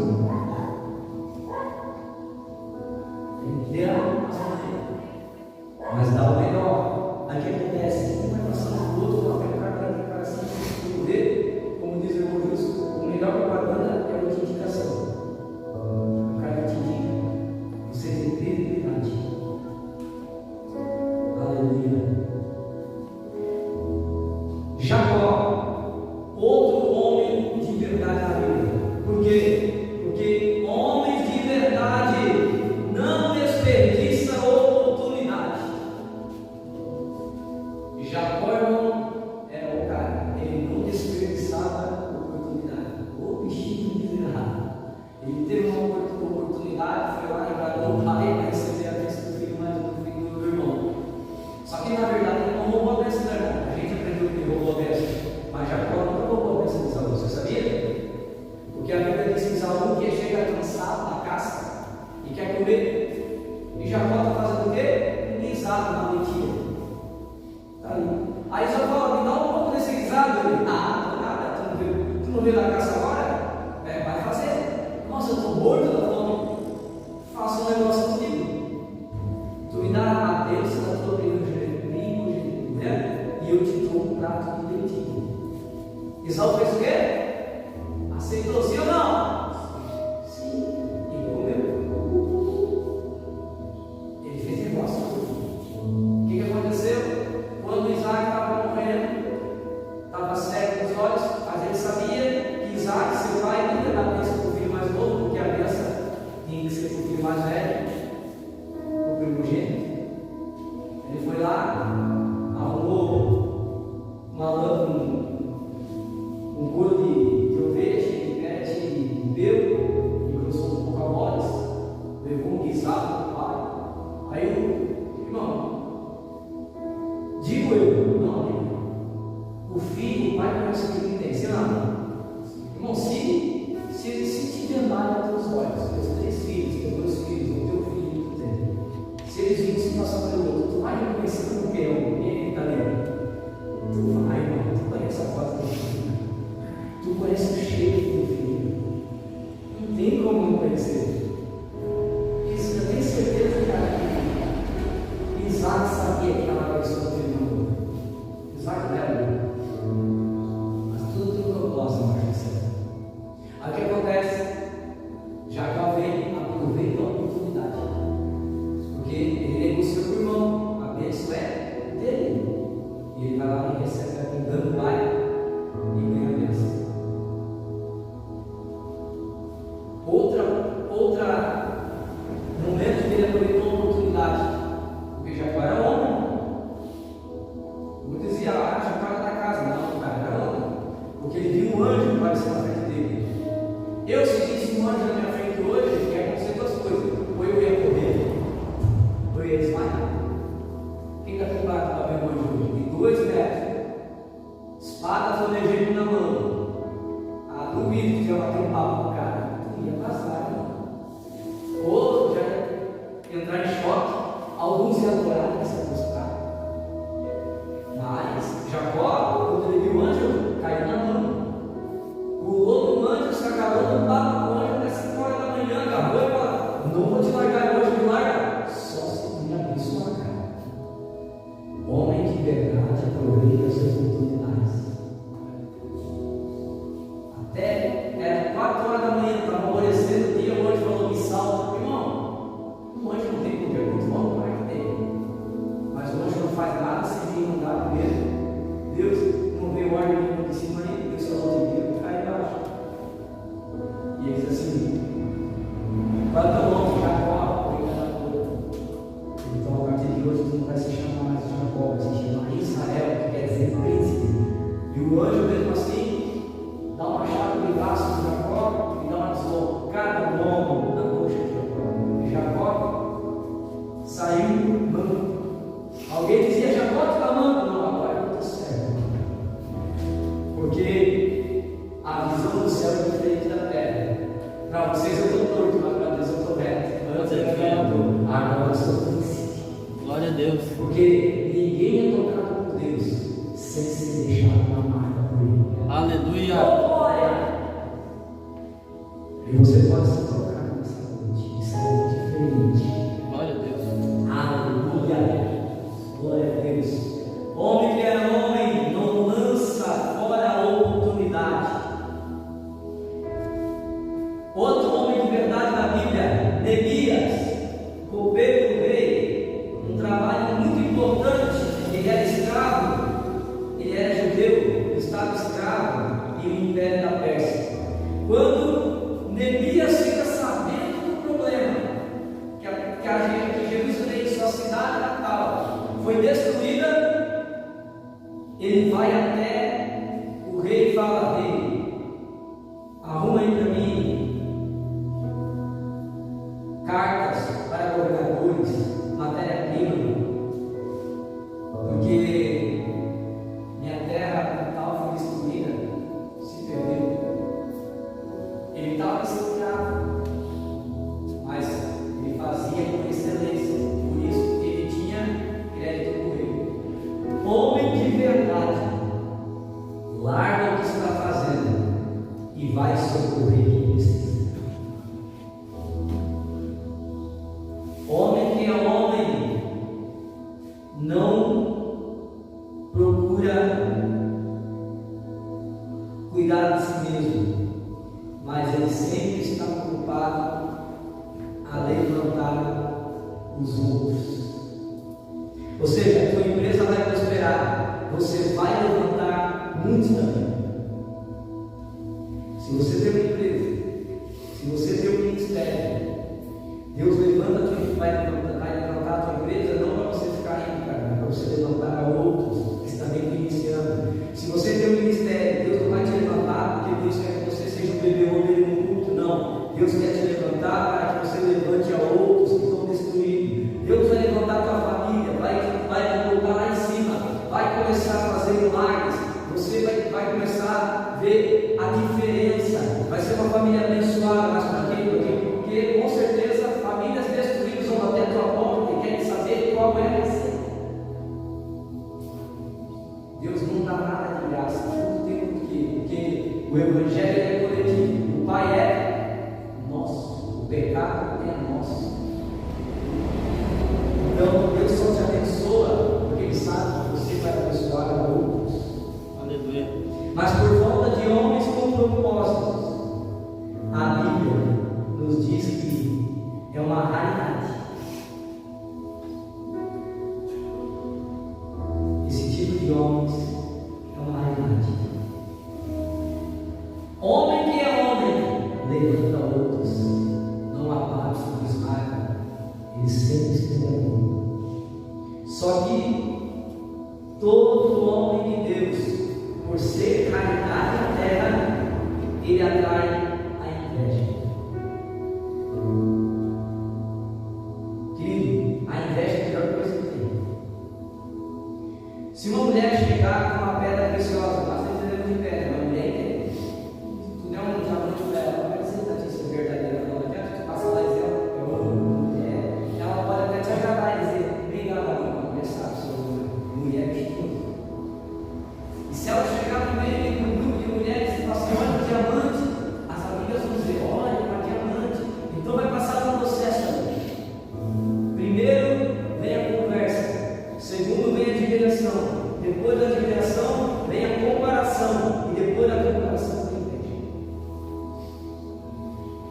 Ele mas dá o melhor. Aí o que acontece? Um vai passando do outro, lá o cara vai ficar assim, poder, como diz o irmão Justo, o melhor propaganda é a indicação. O cara te indica, você tem credibilidade. Aleluia. Jacó, outro homem de verdade na Bíblia. eu estou morto da fome, faça um negócio comigo. Tu me dá a bênção da tua primogenitura, né? E eu te dou um prato de lentilha. Esaú fez o quê? Aceitou, sim ou não? Sim. E comeu. Ele fez negócio. O que aconteceu? Quando Isaac estava morrendo, estava cego nos olhos, mas ele sabia que Isaac, seu pai, não ia dar bênção para o filho mais novo, porque a bênção tinha que ser para o filho mais velho, o primogênito. Ele foi lá, arrumou uma lâmpada, um couro de ovelha, de pete, de beu, engrossou um pouco a voz, levou um guisado para o pai. Aí, irmão, digo eu, não, o filho, o pai conhece o que ele tem, sei lá. Irmão, se te vendarem nos teus olhos, teus 3 filhos, teus 2 filhos, ou teu filho que tu tem, se eles virem situação pelo outro, tu vai reconhecer como que é o está ali. Tu vai, irmão, tu conhece a voz do filho, tu conhece o cheiro do filho, não tem como não conhecer. Isso eu tenho certeza, cara, que Isaac sabia que estava aparecendo no filho. Isaac era, mas tudo tem um propósito, Marcelo. Aí o que acontece? Jacó vem, aproveita a oportunidade, porque ele negociou com o irmão, a bênção é dele, e ele vai lá e recebe, engana o pai e ganha a bênção. Outra momento que ele aproveitou a oportunidade, porque Jacó era homem. Muitos diziam, Jacó era da casa, não, cara, era homem, porque ele viu um anjo aparecer na frente dele. Eu, se visse um anjo na minha frente hoje, ia acontecer 2 coisas: ou eu ia correr, ou eu ia desmaiar. Quem está preparado para ver um anjo hoje? De 2 metros, espada flamejante na mão. Duvido que já bater um papo com o cara, tu ia passar, irmão. Ou já ia entrar em choque, alguns iam adorar nessa buscar. Mas Jacó, quando ele viu o anjo, caiu na mão. Pulou no anjo, se agarrou no papo com o anjo até 5 horas da manhã, agarrou e falou: não vou te largar hoje, me larga. Só se me abençoar, cara. Homem de verdade aproveita as oportunidades. Até era 4 horas da manhã, estava amanhecendo o dia, o anjo falou: me salva. Irmão, o anjo não tem poder contra o homem, claro que tem. Mas o anjo não faz nada sem vir mandar primeiro. Deus não veio ordem nenhuma de cima aí, Deus falou de Deus, cai embaixo. E ele diz assim: quando o nome Jacó, então a partir de hoje não vai se chamar mais Jacó, vai se chamar Israel, que quer dizer príncipe. E o anjo mesmo assim dá uma chave de braço de Jacó e dá uma deslocada no ombro da coxa de Jacó. E Jacó saiu manco. Alguém dizia: Jacó está manco. Não, agora eu estou certo. Porque a visão do céu é diferente da terra. Para vocês eu estou torto, mas para Deus eu estou reto. Antes era ganhador, agora eu sou príncipe. Glória a Deus. Porque ninguém é tocado por Deus sem ser deixado na marca por Ele. Aleluia. Glória! E você pode se tocar nessa noite. Isso é diferente. Glória a Deus. Aleluia. Glória a Deus. Homem que é homem não lança fora a oportunidade. Outro homem de verdade na Bíblia, Neemias, copeiro do rei, um trabalho muito importante. Ele era escravo, ele era judeu, estava escravo e o império da Pérsia. Quando Neemias fica sabendo do problema, que Jerusalém, sua cidade natal, foi destruída, ele vai até o rei e fala: rei, arruma aí para mim cartas para governadores, matéria-prima, porque minha terra natal foi destruída, se perdeu. Ele estava escravo, mas ele fazia com excelência, por isso ele tinha crédito com ele. Homem de verdade, larga o que está fazendo e vai socorrer quem precisa. mas ele sempre está preocupado a levantar os outros. Ou seja, a tua empresa vai prosperar, você vai levantar muitos também. Se você tem uma empresa, se você tem um ministério, Deus vai levantar a tua empresa não para você ficar rico, cara, para você levantar a outros que estão também iniciando. Se você tem um ministério, Deus não vai te levantar porque Deus quer que você seja um bebê dele no culto, não. Deus quer te levantar para que você levante a outros que estão destruídos. Deus vai levantar a tua família, vai colocar lá em cima, vai começar a fazer milagres. Você vai começar a ver a diferença. Vai ser uma família abençoada, mas por quê? Porque com certeza famílias destruídas vão bater a tua porta e querem saber qual é a receita. Deus não dá nada de graça, tudo tem um porquê, porque o Evangelho é coletivo. O Pai é nosso, o pecado é nosso. Então Deus só te abençoa porque Ele sabe que você vai abençoar a outros. Aleluia. Mas por falta de homens com propósitos, a Bíblia nos diz que é uma raridade. Esse tipo de homens é uma raridade. Homem que é homem levanta outros, não abate, não esmaga, ele sempre estende. Só que todo homem de Deus, por ser raridade na terra, ele atrai a inveja. Querido, a inveja é a pior coisa que tem. Se uma mulher chegar com uma pedra preciosa, nós não entendemos de pedra, uma mulher entende. Tu não é um diamante para ela, não vai ser notícia verdadeira, não adianta tu passar lá e dizer, eu amo mulher. Ela pode até te agradar e dizer, obrigado, amigo, mulher sabe, sou mulher que. E se ela chegar no meio de um grupo de mulheres e falar assim, olha o diamante, as amigas vão dizer, olha para diamante. Então vai passar por um processo ali. Primeiro vem a conversa, segundo vem a admiração, depois da admiração vem a comparação, e depois da comparação vem a inveja.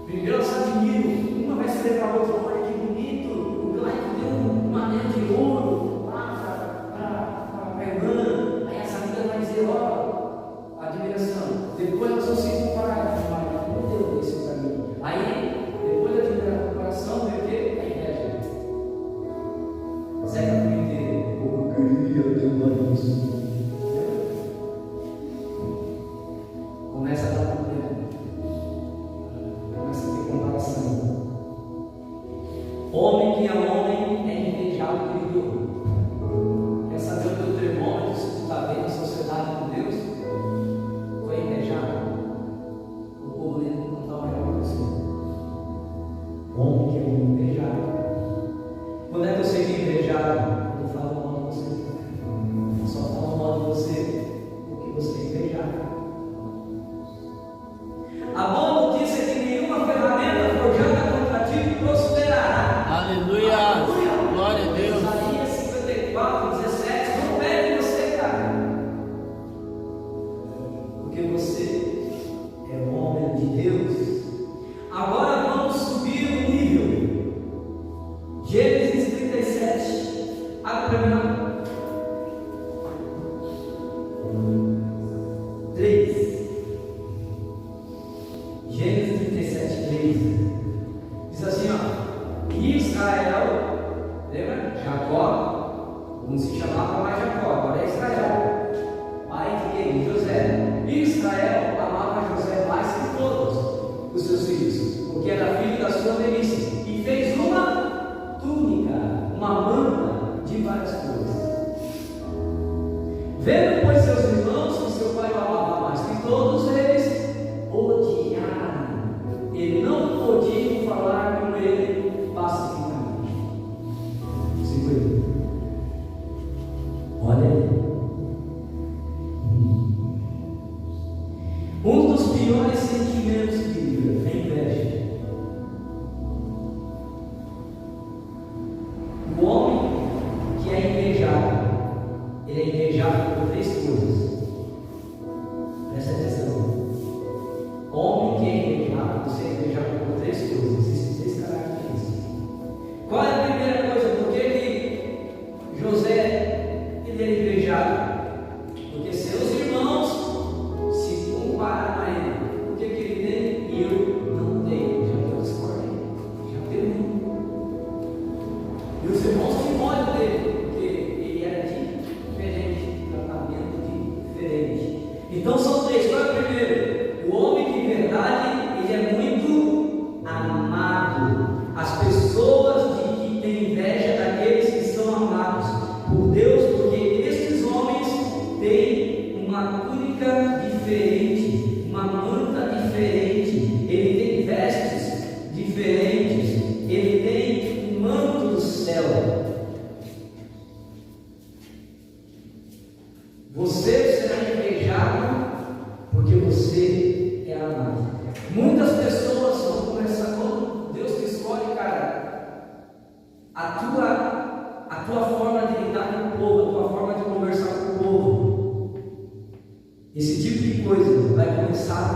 Primeiro elas admiram, uma vai se levar a outra, olha que bonito, o Glauco deu um anel de ouro lá para a irmã. Aí as amigas vão dizer, ó, admiração. Depois elas vão se comparar, meu Deus, esse para mim. Aí, depois da comparação, vem o quê? A inveja. Zeca por inteiro, eu queria ter mais isso. Começa a dar problema. Começa a ter comparação. Homem que é homem é invejado, querido. Quer saber o teu termômetro se tu está bem na sociedade com Deus? Foi invejado. O povo dele não está olhando para você. Homem que é homem invejado. Quando é que eu sei que é invejado? Quando fala mal de você. Só fala mal de você porque você é invejado. A boa notícia é que nenhuma ferramenta forjada contra ti prosperará. Aleluia. Glória a Deus. Isaías 54, 17. Não perde você, cara. Porque você é um homem de Deus. Agora vamos subir o nível. Gênesis 37. Abre para mim. 3. Gênesis 37, 3. Diz assim, ó. Israel, lembra? Jacó, não se chamava mais Jacó, agora é Israel. Pai de quem? José. Israel amava José mais que todos os seus filhos, porque era filho da sua velhice, e fez uma túnica, uma manta de várias cores. Vendo, pois, seus irmãos que seu pai o amava mais que todos eles, odiaram, e não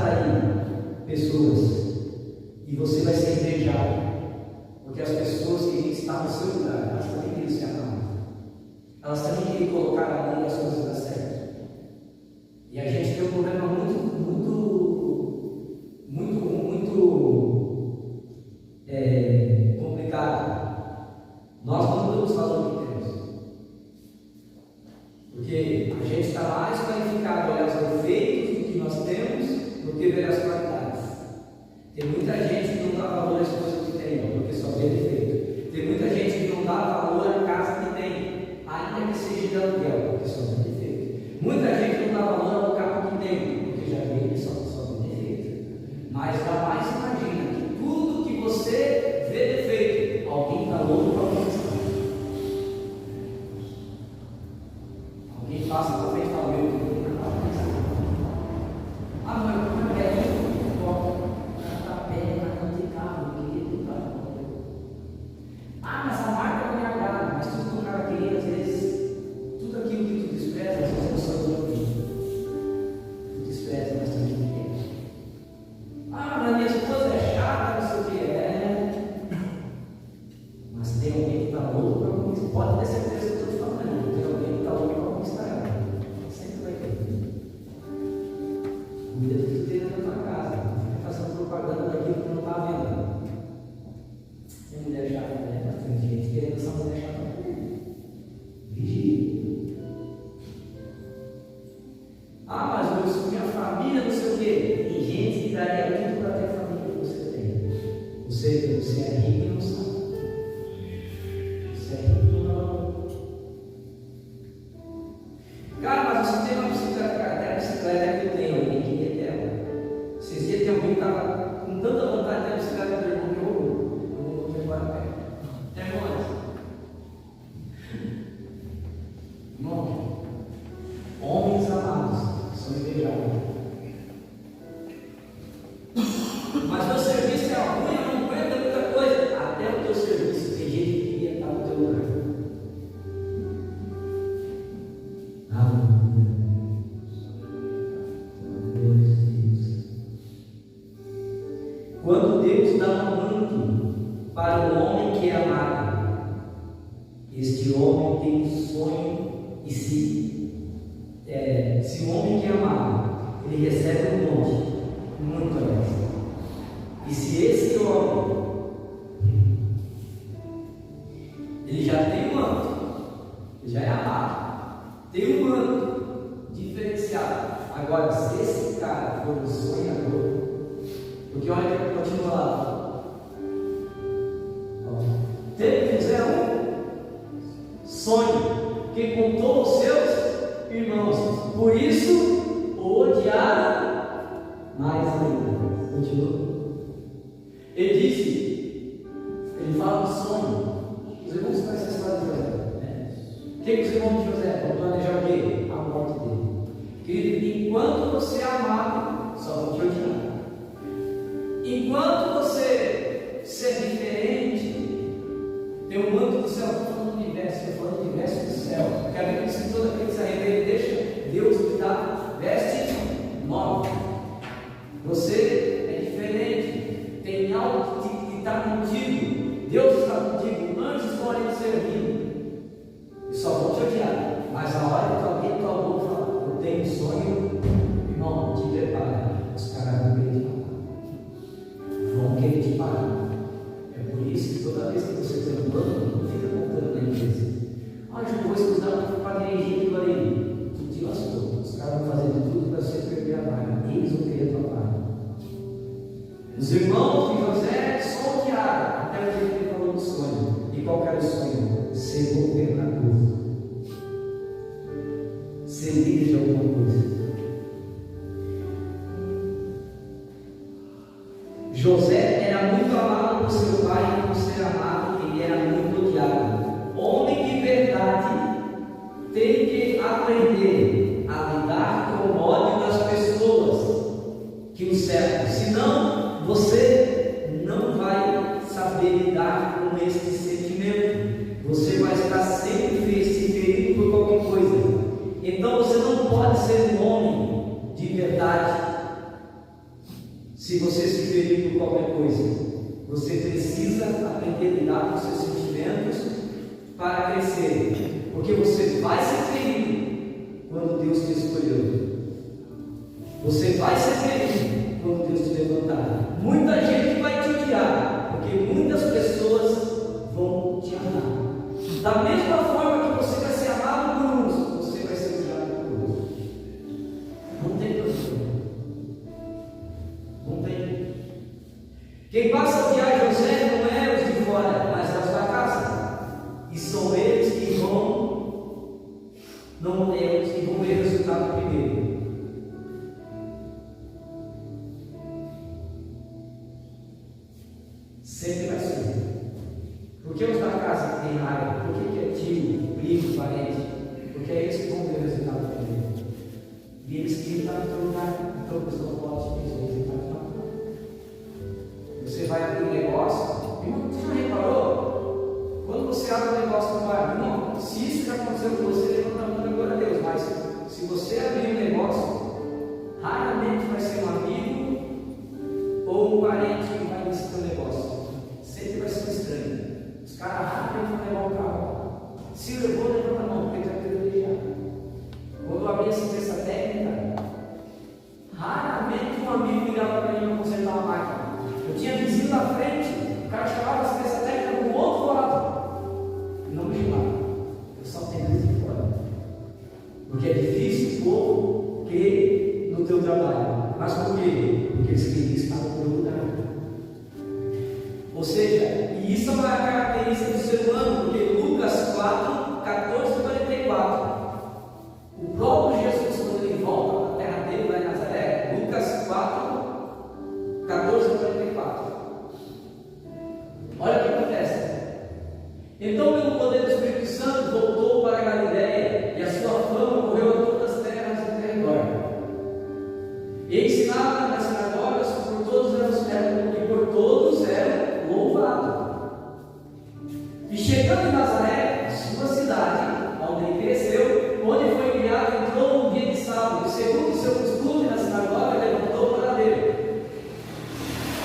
atrair pessoas e você vai ser invejado, porque as pessoas que estão no seu lugar, elas também querem ser amadas, elas também querem colocar a mão e as coisas dar certo. E a gente tem um problema muito complicado. Nós não damos valor que temos, porque a gente está mais qualificado a olhar os defeitos que nós temos do que ver as qualidades. Tem muita gente que não dá valor às coisas que tem, porque só vê defeito. Tem muita gente que não dá valor à casa que tem, ainda que seja de aluguel, porque só vê defeito. Muita gente não dá valor ao carro que tem, porque já vê que só vê defeito. Mas jamais imagina que tudo que você vê defeito, alguém dá louco para você. Alguém passa para frente e fala: meu, que não está pensando. Ah, mas não é ah, mas a marca não me agrada, mas tudo que o cara queria, às vezes, tudo aquilo que tu despreza, às vezes é só de ouvir. Tu despreza, mas tu não quer. Ah, mas minha esposa é chata, não sei o que é. Mas tem alguém que está louco para conquistar. Pode ter certeza que eu estou te falando. Tem alguém que está louco para conquistar ela. Sempre vai ter. Cuida do que tem na tua casa. Não fica fazendo propaganda daquilo que não está vendo. Tem mulher chata, né? Tem gente querendo essa mulher chata. Vigia. Ah, mas minha família, não sei o quê. Tem gente que daria tudo para ter a família que você tem. Você é rico e não sabe. Você é rico e não. Cara, mas você tem uma bicicleta, cara. Até a bicicleta que eu tenho, alguém queria ter ela. Esses dias tem alguém que estava com tanta vontade de ter a bicicleta do irmão que eu vou levar a pé. Irmão, homens amados são invejáveis. Mas teu serviço é ruim, não aguenta muita coisa. Até o teu serviço tem gente que queria estar no teu lugar. Quando Deus dá um manto para o homem que é amado, este homem tem um sonho e se o homem que é amado, ele recebe um monte, muito aliás. E se esse homem, ele já tem um manto, ele já é amado, tem um manto diferenciado. Agora, se esse cara for um sonhador, porque olha que continua lá, teve que fizer um sonho que contou aos seus irmãos, por isso o odiaram mais ainda. Continua. Ele disse, ele fala do sonho. Os irmãos conhecem a história de José, né? O que os irmãos de José vão planejar o quê? A morte dele. Querido, enquanto você é amado, só vão te odiar. Enquanto você ser diferente, tem um manto do céu. Estou falando do universo, estou falando do universo do céu. Porque a Bíblia diz que todo aquele que se arrepende deixa Deus lhe dar veste nova. Você é diferente, tem algo que está contigo. Deus está contigo, anjos podem te servir e só vão te odiar. Mas a hora que alguém tua boca fala: eu tenho um sonho, irmão, te prepara. Os caras vão querer te matar, vão querer te parar. É por isso que toda vez que você tem um plano, não fica contando na igreja. Ah, eu vou estudar para dirigir aquilo ali. Tu te lascou. Os caras vão fazer de tudo para você perder a vaga. Eles vão querer tua vaga. Os irmãos de José só odiaram até o dia que ele falou do sonho. E qual era o sonho? Ser governador. Ser líder de alguma coisa. José era muito amado por seu pai e por ser amado, ele era muito odiado. Homem de verdade tem que aprender a lidar com o ódio das pessoas que o cercam. Senão, você não vai saber lidar com esse sentimento. Você vai estar sempre se ferido por qualquer coisa. Então, você não pode ser um homem de verdade Se você se ferir por qualquer coisa, você precisa aprender a lidar com seus sentimentos para crescer, porque você vai ser ferido quando Deus te escolheu. Você vai ser feliz quando Deus te levantar. Muita gente vai te odiar, porque muitas pessoas vão te amar. Da mesma forma que você vai ser amado por uns, você vai ser odiado por outros. Não tem problema. Não tem. Quem passa a odiar José não é os de fora, mas é os da casa. E são eles que não é os que vão ver o resultado primeiro. Sempre vai ser. Por que os da casa têm raiva? Por que é tio, primo, parente? Porque é eles que vão ver o resultado primeiro. E eles queriam estar no teu lugar. Então a pessoa pode ter o resultado. Você vai abrir um negócio. Irmão, você já reparou? Quando você abre um negócio no bar, irmão, se isso já aconteceu com você, levanta a mão, glória a Deus. Mas se você abrir um negócio, raramente vai ser um amigo ou um parente que vai nesse teu negócio. Sempre vai ser estranho. Os caras raramente vão levar o carro. Se levou, levanta a mão, porque está privilegiado. Quando eu abri essa empresa técnica, raramente um amigo ligava para mim para consertar uma máquina. Eu tinha vizinho na frente, o cara chamava a assistência técnica do outro lado. E não me chamava. Eu só tenho de fora. Porque é difícil o povo crer no teu trabalho. Mas por quê? Porque eles queriam estar no teu lugar. Ou seja, e isso é uma característica do ser humano, porque Lucas 4, 14 e 44. O próprio Jesus, quando ele volta para a terra dele lá em Nazaré, Lucas 4, 14 e 44. Olha o que acontece. Então, pelo poder do Espírito Santo, voltou para a Galiléia, e a sua fama correu a todas as terras do território. E ensinava nas sinagogas, por todos eram louvado. E chegando em Nazaré, sua cidade, onde ele cresceu, onde foi criado, entrou um dia de sábado, e segundo o seu costume na sinagoga, levantou o paradeiro.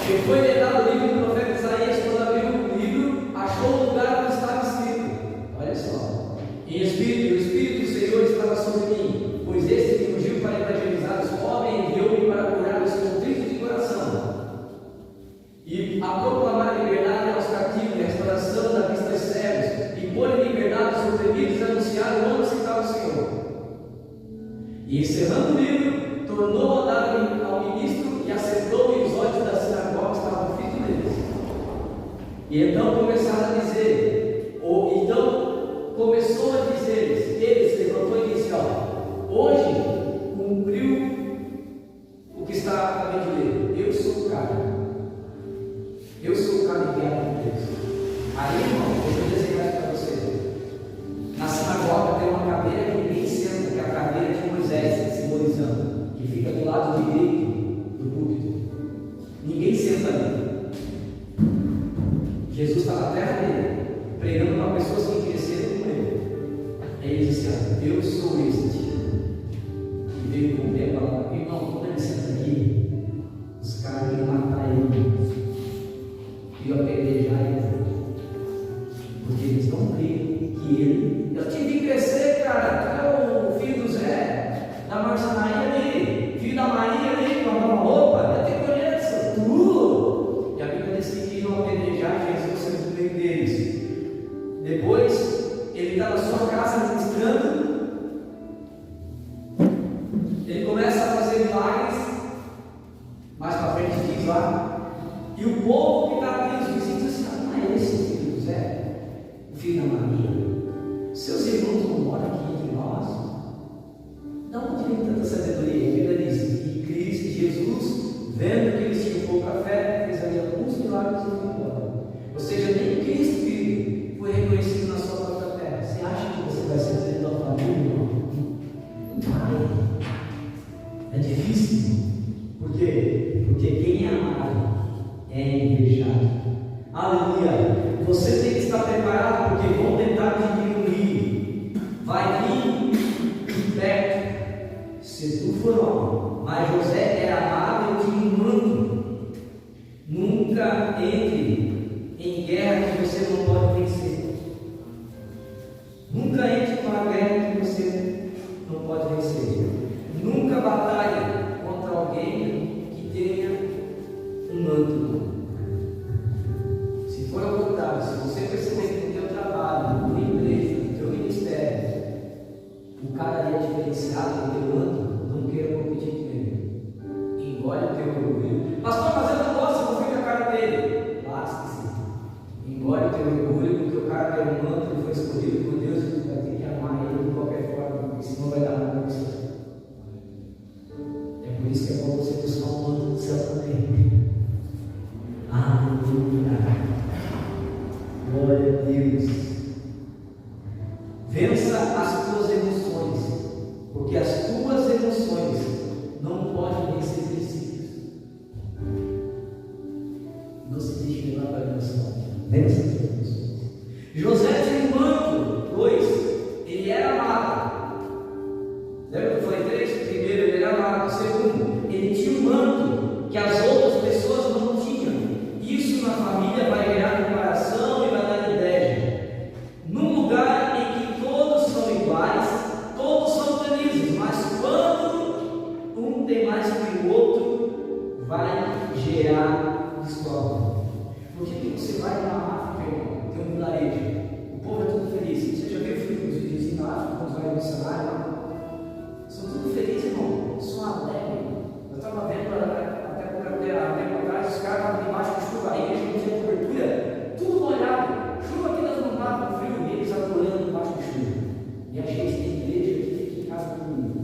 E foi levado o livro do profeta Isaías. Quando abriu o livro, achou o lugar onde estava escrito. Olha só. Em espírito, o Espírito do Senhor estava sobre mim, pois este me ungiu para evangelizar os pobres e enviou-me para curar os contritos de coração, e a proclamar liberdade aos cativos, e restauração da vista aos cegos, e pôr em liberdade os oprimidos, e anunciar o ano aceitável ao Senhor. E encerrando o livro, tornou a dar ao ministro, e acertou, e os olhos da sinagoga estavam fitos neles. E então começou a dizer-lhes, eles levantou e disse: ó, hoje cumpriu o que está a de ler. Eu sou o cara. Eu sou o cara enviado por Deus. Aí, irmão, deixa eu dizer para você. Na sinagoga tem uma cadeira que ninguém senta, que é a cadeira de Moisés, simbolizando, que fica do lado direito do púlpito. Ninguém senta ali. Jesus está na terra dele, pregando para pessoas que cresceram com ele. Aí ele disse: eu sou este. E veio cumprir a palavra. Irmão, quando ele senta aqui, os caras iam matar ele. E apedrejar ele, porque eles não creem que ele. Eu tive que crescer, cara. Tu é o filho do Zé, da marcenaria ali, filho da Maria ali, com a roupa. Eu te conheço, tu. E a Bíblia diz que iam apedrejar Jesus sendo no meio deles. Depois, ele está na sua casa ministrando. Ele começa a fazer milagres. Mais para frente diz lá. E o povo que está aqui, os vizinhos, dizem assim: não é esse o filho do Zé, o filho da Maria? Seus irmãos não moram aqui entre nós? De onde vem tanta sabedoria? A Bíblia diz que Cristo, Jesus, vendo que eles tinham pouca fé, fez ali alguns milagres e foi embora. Ou seja, nem Cristo, filho, foi reconhecido na sua própria terra. Você acha que você vai ser dentro da família? Não vai. É difícil. Por quê? Porque quem é amado é invejado. Aleluia. Você tem que estar preparado, porque vão tentar te diminuir. Vai vir de perto, se tu for homem. Mas José era amado e tinha um manto. não pode vencer. Nunca batalhe contra alguém que tenha um manto. Se for ao contrário, se você perceber que no teu trabalho, no teu empresa, no teu ministério, o cara ali é diferenciado, no teu manto, não queira competir com ele. Engole o teu orgulho. Pastor, mas eu não gosto, eu vou ficar com a cara dele. Lasque-se. Engole o teu orgulho, porque o cara tem um manto, ele foi escolhido por Deus, e vai ter que amar ele de qualquer forma, porque senão vai dar ruim para você. É por isso que é bom você buscar um manto do céu também. Aleluia. Glória a Deus. Vença as tuas emoções, porque as tuas emoções não podem vencer princípios. Não se deixe levar para a emoção. Vença as tuas emoções. José tinha um manto. 2. Ele era amado. Lembra que eu falei 3? Primeiro, ele era amado. Segundo, ele tinha um manto que as outras pessoas não tinham. Isso na família vai gerar comparação e vai dar inveja. Num lugar em que todos são iguais, todos são felizes, mas quando um tem mais que o outro, vai gerar discórdia. Por que você vai na África, irmão? Tem um vilarejo, o povo é tudo feliz. Você já viu os vídeos na África, quando vai no cenário? São tudo felizes, irmão. São alegres. Eu estava vendo até tempo atrás, os caras estavam debaixo de chuva, a igreja não tinha cobertura, tudo molhado. Chuva que nós não estávamos frio, e eles adorando debaixo de chuva. E a gente tem igreja aqui em casa comigo.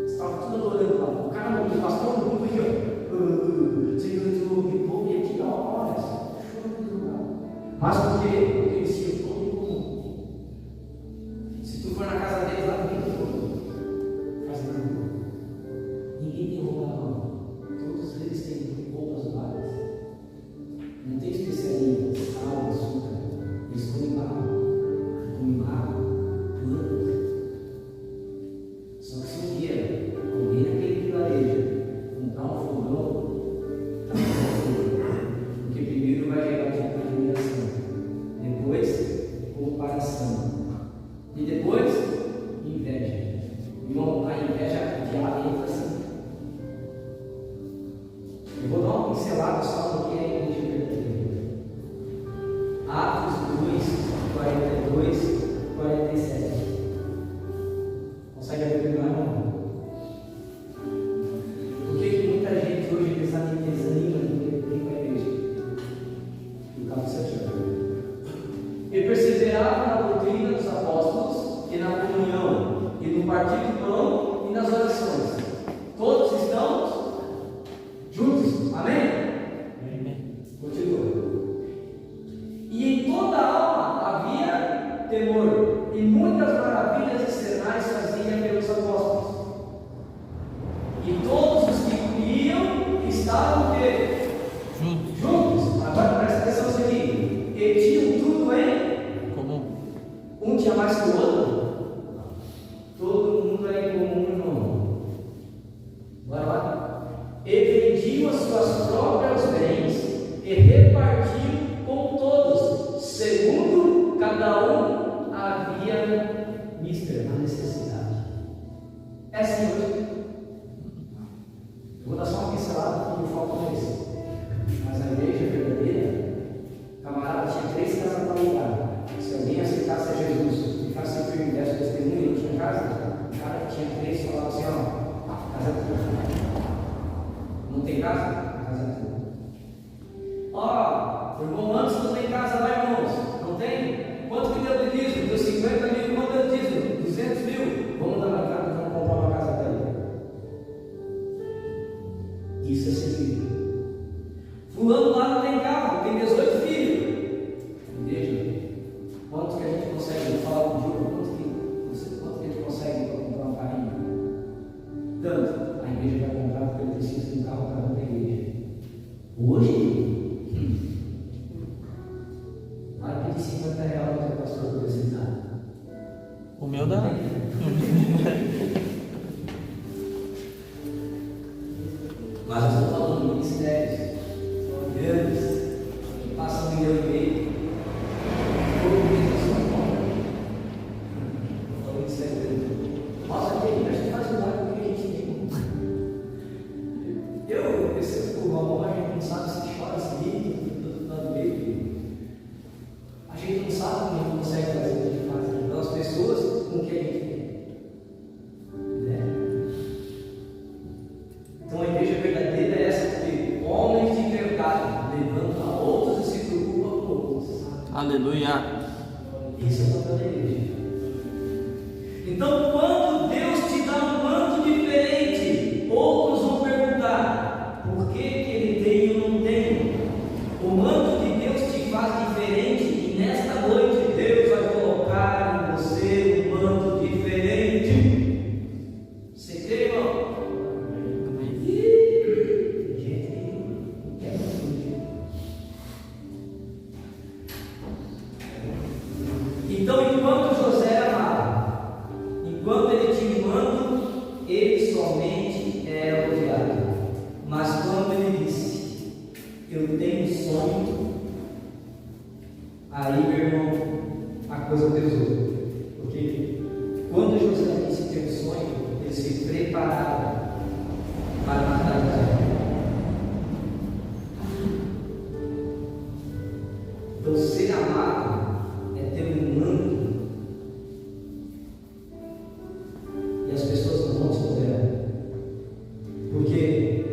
Estava tudo adorando lá. O cara não, o pastor não aqui, ó. Senhor, me poupe aqui, olha, chuva no lugar. Mas porque eles se põem comum. Se tu for na casa deles, lá não tem tudo. Fazendo. Ninguém tem roupa na mão. Todos eles têm roupas vagas. Não tem especiaria, sal, açúcar. Eles comem barro, plantas. Só que se um dia alguém naquele vilarejo comprar um fogão, tá bom, porque primeiro vai gerar tipo de admiração, depois comparação e depois inveja. Irmão, a inveja diabo entra assim. Eu vou dar uma pincelada só no que é a igreja verdadeira. Atos 2, 42, 47. Consegue abrir lá, irmão? Por que muita gente hoje desanima de vir para a igreja? No caso 7 anos. E perseverava na doutrina dos apóstolos, e na comunhão, e no partir do pão, e nas orações. Todos estão juntos. Amém? Continua. E em toda a alma havia temor, e muitas maravilhas e sinais fazia pelos apóstolos. E todos os que criam estavam o quê? Juntos. Agora presta atenção nisso aqui. E tinham tudo em comum. Um tinha mais que o outro. Todo mundo era em comum, irmão. Bora lá. E vendiam as suas próprias bens e repartiam com todos, segundo cada um havia a necessidade. É assim hoje. Eu vou dar só uma pincelada porque o foco não é esse. Mas a igreja verdadeira, camarada tinha 3 casas para alugar. Se alguém aceitasse a Jesus e ficasse firme dessa testemunha e não tinha casa, o cara que tinha 3 falava assim: ó, casa é tua. Não tem casa? A casa é tua. Ó, o irmão antes não tem casa lá, irmãos. Não tem? Quanto que deu de dízimo? Deu 50 mil. Quanto deu de dízimo? 200 mil. Vamos dar uma casa, vamos comprar uma casa para ele. Isso é seguir. Fulano lá não tem carro, tem 18 filhos. Veja, quanto que a gente consegue falar com o Diogo? Quanto que a gente consegue comprar um carrinho? Tanto. A igreja vai comprar porque ele precisa de um carro para a igreja. Hoje, vai pedir 50 reais para o pastor do precisar. O meu dá. Mas eu estou falando de ministérios grandes que passam 1,5 milhão. Todo mês nós somos pobres. Estou falando de ministério grande. Aleluia. Isso é o papel da igreja. Então, quando Deus te dá um manto diferente, outros vão perguntar: por que ele tem ou não tem? O manto de Deus te faz diferente, e nesta noite Deus vai colocar em você um manto diferente. Você crê, irmão? Então, enquanto José era amado, enquanto ele tinha um manto, ele somente era odiado. Mas quando ele disse: eu tenho um sonho, aí, meu irmão, a coisa pesou. Porque quando José disse ter um sonho, ele se preparava para matar José. Então, ser amado é ter um manto, e as pessoas não vão te tolerar. Porque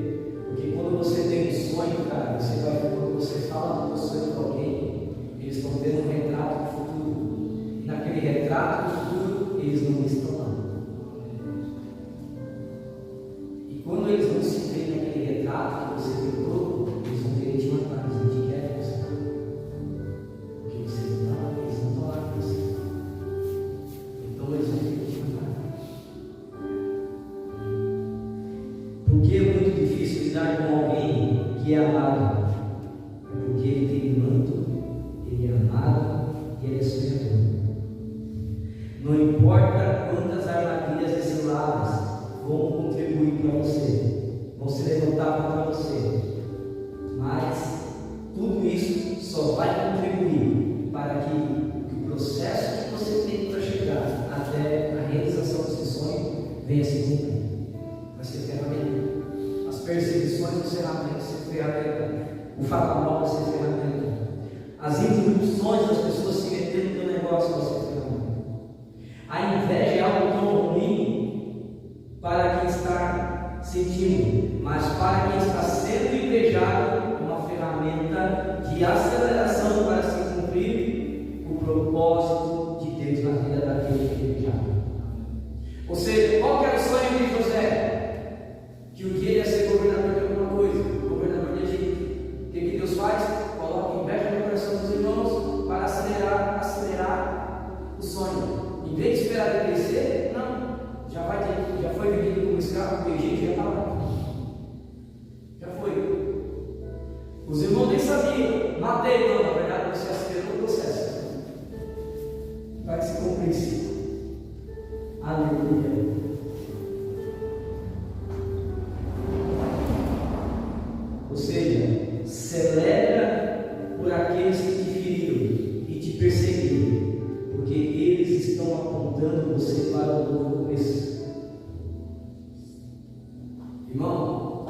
quando você tem um sonho, cara, quando você fala do seu sonho para alguém, eles estão vendo um retrato do futuro, e naquele retrato do futuro eles não estão lá. E quando eles não se veem naquele retrato que você pintou, eles vão querer te matar, eles não te querem você. Porque você não está lá, eles não estão lá com você. Então eles vão querer te matar. Porque é muito difícil lidar com alguém que é amado? É porque ele tem manto, ele é amado e ele é sonhador. Não importa quantas armadilhas e ciladas vão contribuir para você, vão se levantar contra você, mas tudo isso só vai contribuir para que o processo que você tem para chegar até a realização desse sonho venha se cumprir. Vai ser ferramenta. As perseguições vão ser ferramenta. O fato mal vai ser ferramenta. As interrupções das pessoas se metendo no teu negócio vão ser ferramenta. A inveja é algo tão ruim para quem está sentindo, mas para quem está sendo invejado, uma ferramenta de aceleração para se cumprir o propósito de Deus na vida daquele que é invejado. Ou seja, qual que era o sonho de José? Que um dia ele ia ser governador de alguma coisa, governador de Egito. O que Deus faz? Coloca inveja no coração dos irmãos para acelerar o sonho. Em vez de esperar ele crescer, não, já foi vendido como escravo para o Egito, já está lá. Já foi. Os irmãos nem sabiam, matei, não, na verdade você acelerou o processo. Vai se cumprir. Aleluia. Ou seja, celebra por aqueles que te feriram e te perseguiram, porque eles estão apontando você para o novo começo. Irmão,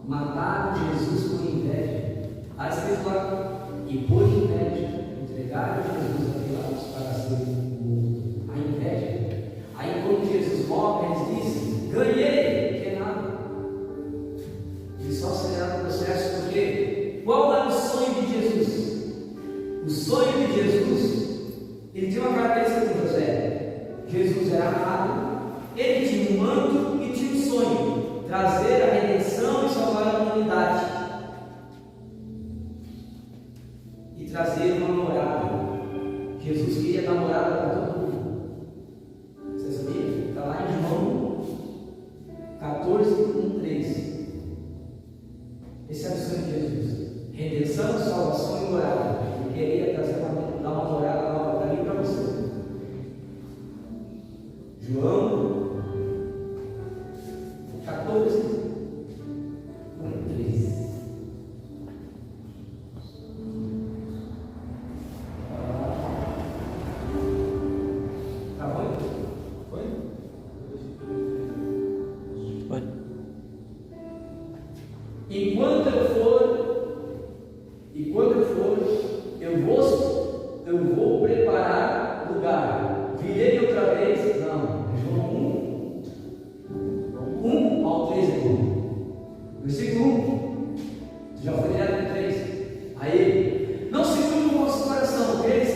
mataram Jesus por inveja. Aí você fez lá, e por inveja entregaram Jesus a Pilatos para ser morto. A inveja. Aí quando Jesus morre, eles dizem: ganhei, que é nada. Eles só aceleraram o processo, porque qual era o sonho de Jesus? O sonho de Jesus, ele tinha uma característica com José. Jesus era amado, ele tinha um manto e tinha um sonho: trazer a redenção e salvar a humanidade, e trazer uma morada. Jesus queria dar morada para todo mundo. Você sabia? Está lá em João 14:1-3. Esse é o sonho de Jesus: redenção, salvação e morada. Ele queria trazer dar uma morada nova para mim e para você. João 14:1-3. Tá bom? Foi? Foi. Enquanto eu for, eu vou preparar lugar. Virei outra vez? Não. João 1:3 aqui. Versículo 1. Já foi direto no 3. Aí, não se turbe o vosso coração, credes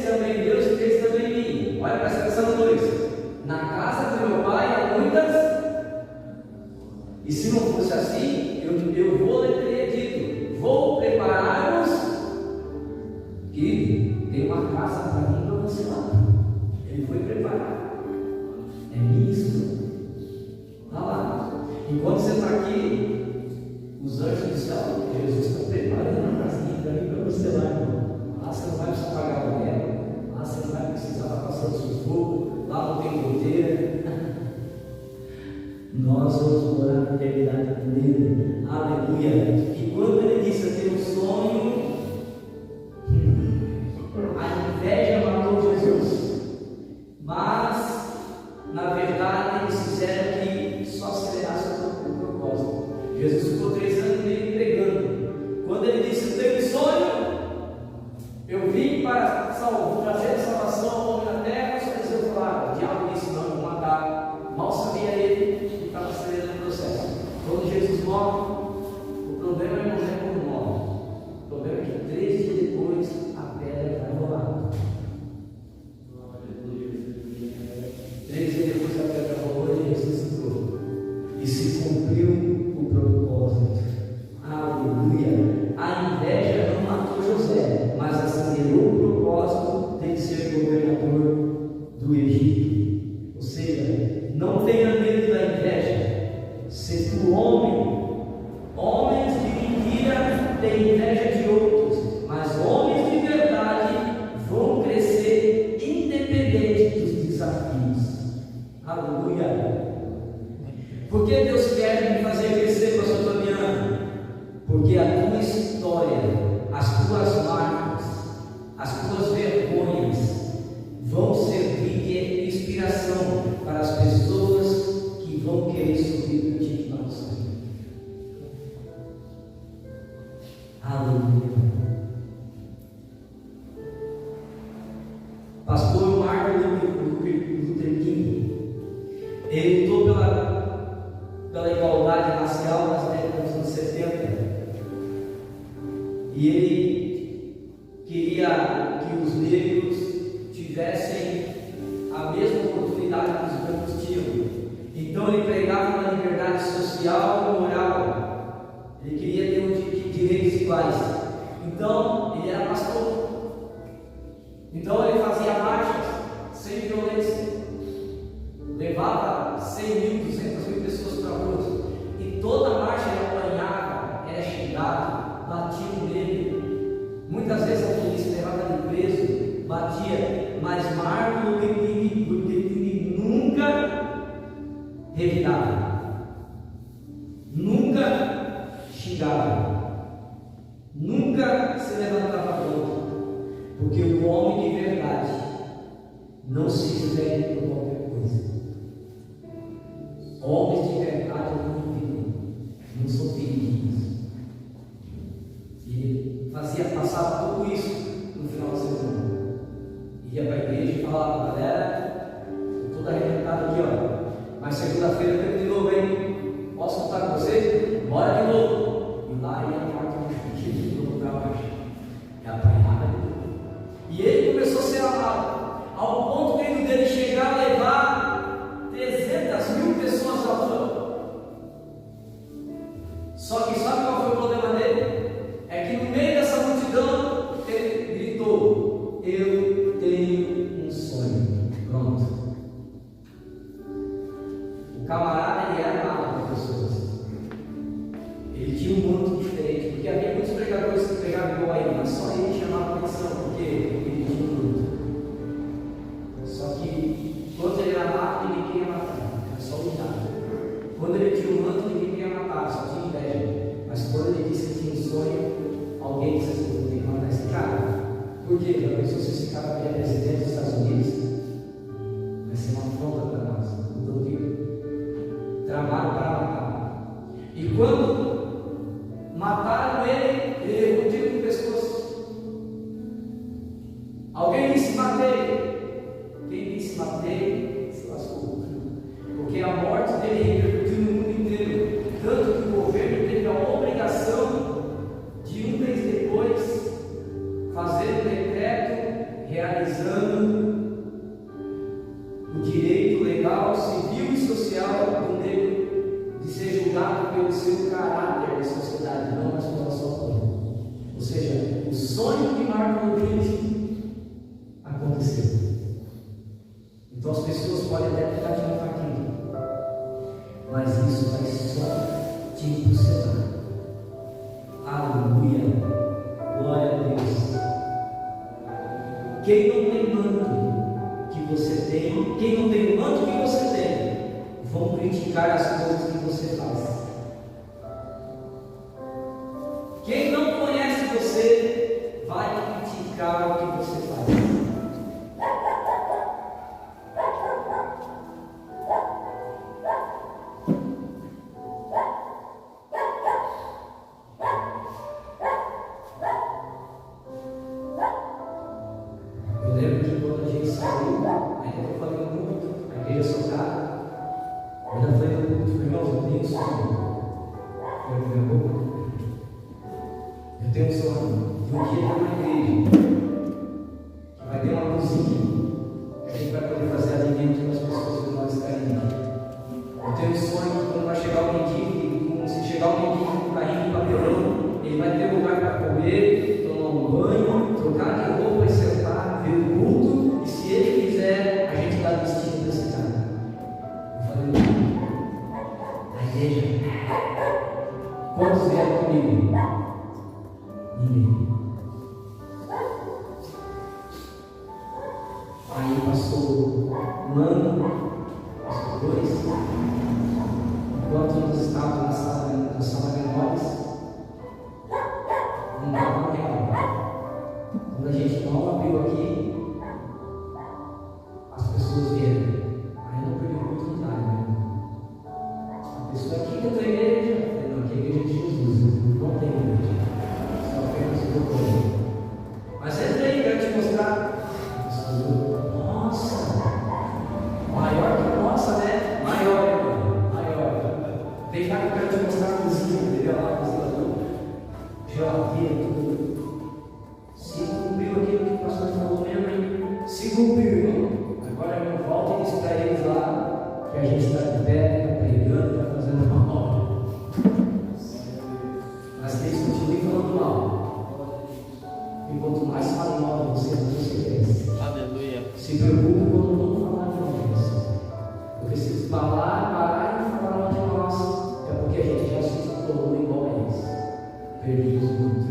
olha, presta atenção no 2. Na casa do meu pai há muitas, e se não fosse assim, eu vou lhe teria dito, vou preparar-vos, querido, tem uma casa para mim e para você lá. Ele foi preparar, é isso. Olha lá, enquanto você está aqui, os anjos do céu, Jesus está preparando uma casinha para mim e para você lá, irmão. Lá você não vai precisar pagar aluguel, lá você não vai precisar estar passando sufoco, lá não tem goteira. Nós vamos morar na eternidade plena, aleluia. E quando ele disse: eu tenho um sonho, a inveja matou Jesus, mas na verdade eles fizeram que só acelerasse o propósito. Jesus ficou 3 anos meio pregando. Quando ele disse: eu tenho um sonho, eu vim para trazer salvação ao homem na terra, os fariseus falaram: o diabo disse: não, vou matar. Mal sabia ele que estava acelerando o processo. Quando Jesus morre, o problema não é quando morre, o problema é que 3 dias depois a pedra vai rolar. 3 dias depois a pedra rolou e ressuscitou, e se cumpriu o propósito. Aleluia! A inveja não matou José, mas acelerou o propósito de ser governador do Egito. Ou seja, não tenha medo da inveja. Se tu homens de mentira têm inveja de outros, mas homens de verdade vão crescer independente dos desafios. Aleluia! Por que Deus quer me fazer crescer, pastor Fabiano? Porque a tua história, as tuas marcas, as tuas vergonhas vão servir de inspiração para as pessoas que vão querer subir contigo na nossa vida. Aleluia. Pastor Martin Luther King, ele lutou pela igualdade racial nas décadas dos anos 70, e ele queria que os negros tivessem a mesma oportunidade que os brancos tinham. Então ele pregava na liberdade social e moral. Ele queria ter direitos iguais. Então ele era pastor. Então ele fazia marchas sem violência, levava 100 mil, 200 mil pessoas para a rua, e toda marcha ele apanhava, era xingado, batiam nele. Muitas vezes a polícia levava ele preso, batia, mas Martin Luther King nunca revidava, nunca xingava, nunca se levantava contra, porque o homem de verdade não se esvere por qualquer coisa. Homens de verdade não são perigosos. E fazia passar tudo isso no final de semana. Ia para a igreja e falava: galera, estou todo arrebentado aqui, ó. Mas segunda-feira eu tenho de novo, hein? Posso contar com vocês? Bora de novo. E lá ia a Martin de novo para baixo. E apanhava de novo. E ele começou a ser amado, ao ponto dele chegar a levar 300 mil pessoas à rua. Só que sabe qual foi o problema dele? É que no meio dessa multidão ele gritou: eu tenho um sonho. Pronto. O camarada, ele era amado por pessoas. Ele tinha um manto diferente, porque havia muitos pregadores que pregavam igual a ele, mas só ele chamava atenção, porque ele tinha um manto. Só que quando ele era amado, ninguém queria matar, era só humilhado. Quando ele tinha um manto, ninguém queria matar, só tinha inveja. Mas quando ele disse que tinha um sonho, alguém disse assim: tem que matar esse cara. Por quê? Já pensou se esse cara vier presidente dos Estados Unidos? Vai ser uma afronta para nós. Então, tramaram para matar. E quando mataram ele, ele levou um tiro no pescoço. Alguém disse: matei. Quem disse matei, se lascou. Porque a morte dele repercutiu no mundo inteiro. Tanto que o governo teve a obrigação de um mês depois fazer um decreto realizando quem não tem manto que você tem, quem não tem o manto que você tem, vão criticar as coisas que você faz. Quem não conhece você vai criticar o que você faz. Eu lembro que quando a gente saiu, ainda que eu falei muito, a igreja soltada, eu ainda falei muito, irmãos, eu tenho sonho. Eu tenho um sonho de um dia ter uma igreja que vai ter uma cozinha que a gente vai poder fazer alimento para as pessoas que nós estarem. Eu tenho um sonho que quando vai chegar o mendigo, se chegar o mendigo com o carrinho de papelão, ele vai ter um lugar para comer, tomar um banho, trocar de roupa e sentar, ver o culto, e se ele quiser, a gente dá destino desse cara. Eu falei, a igreja, quantos vieram comigo? Ninguém. Aí passou um ano, passou 2, enquanto nós estávamos na sala menores, não estava real. Quando a gente mal abriu aqui, as pessoas vieram. Aí não perdi a oportunidade, né? A pessoa aqui que da igreja, eu falei, não, aqui é a igreja de Jesus, não tem igreja. Mas entra aí, quero te mostrar. Nossa, maior que a nossa, né? Maior. Vem cá que eu quero te mostrar a cozinha, entendeu? Lá a cozinha, geladeira, tudo. Se cumpriu aquilo que o pastor falou mesmo, hein? Se cumpriu, irmão. Agora eu volto e disse para eles lá que a gente está de pé, está pregando, está fazendo uma obra. Mas que eles continuem falando mal. E quanto mais falam mal de você, mais você cresce. Aleluia. Se preocupe quando não falar de nós. Porque se pararem de falar mal de nós, é porque a gente já se tornou igual a eles. Perdemos muito.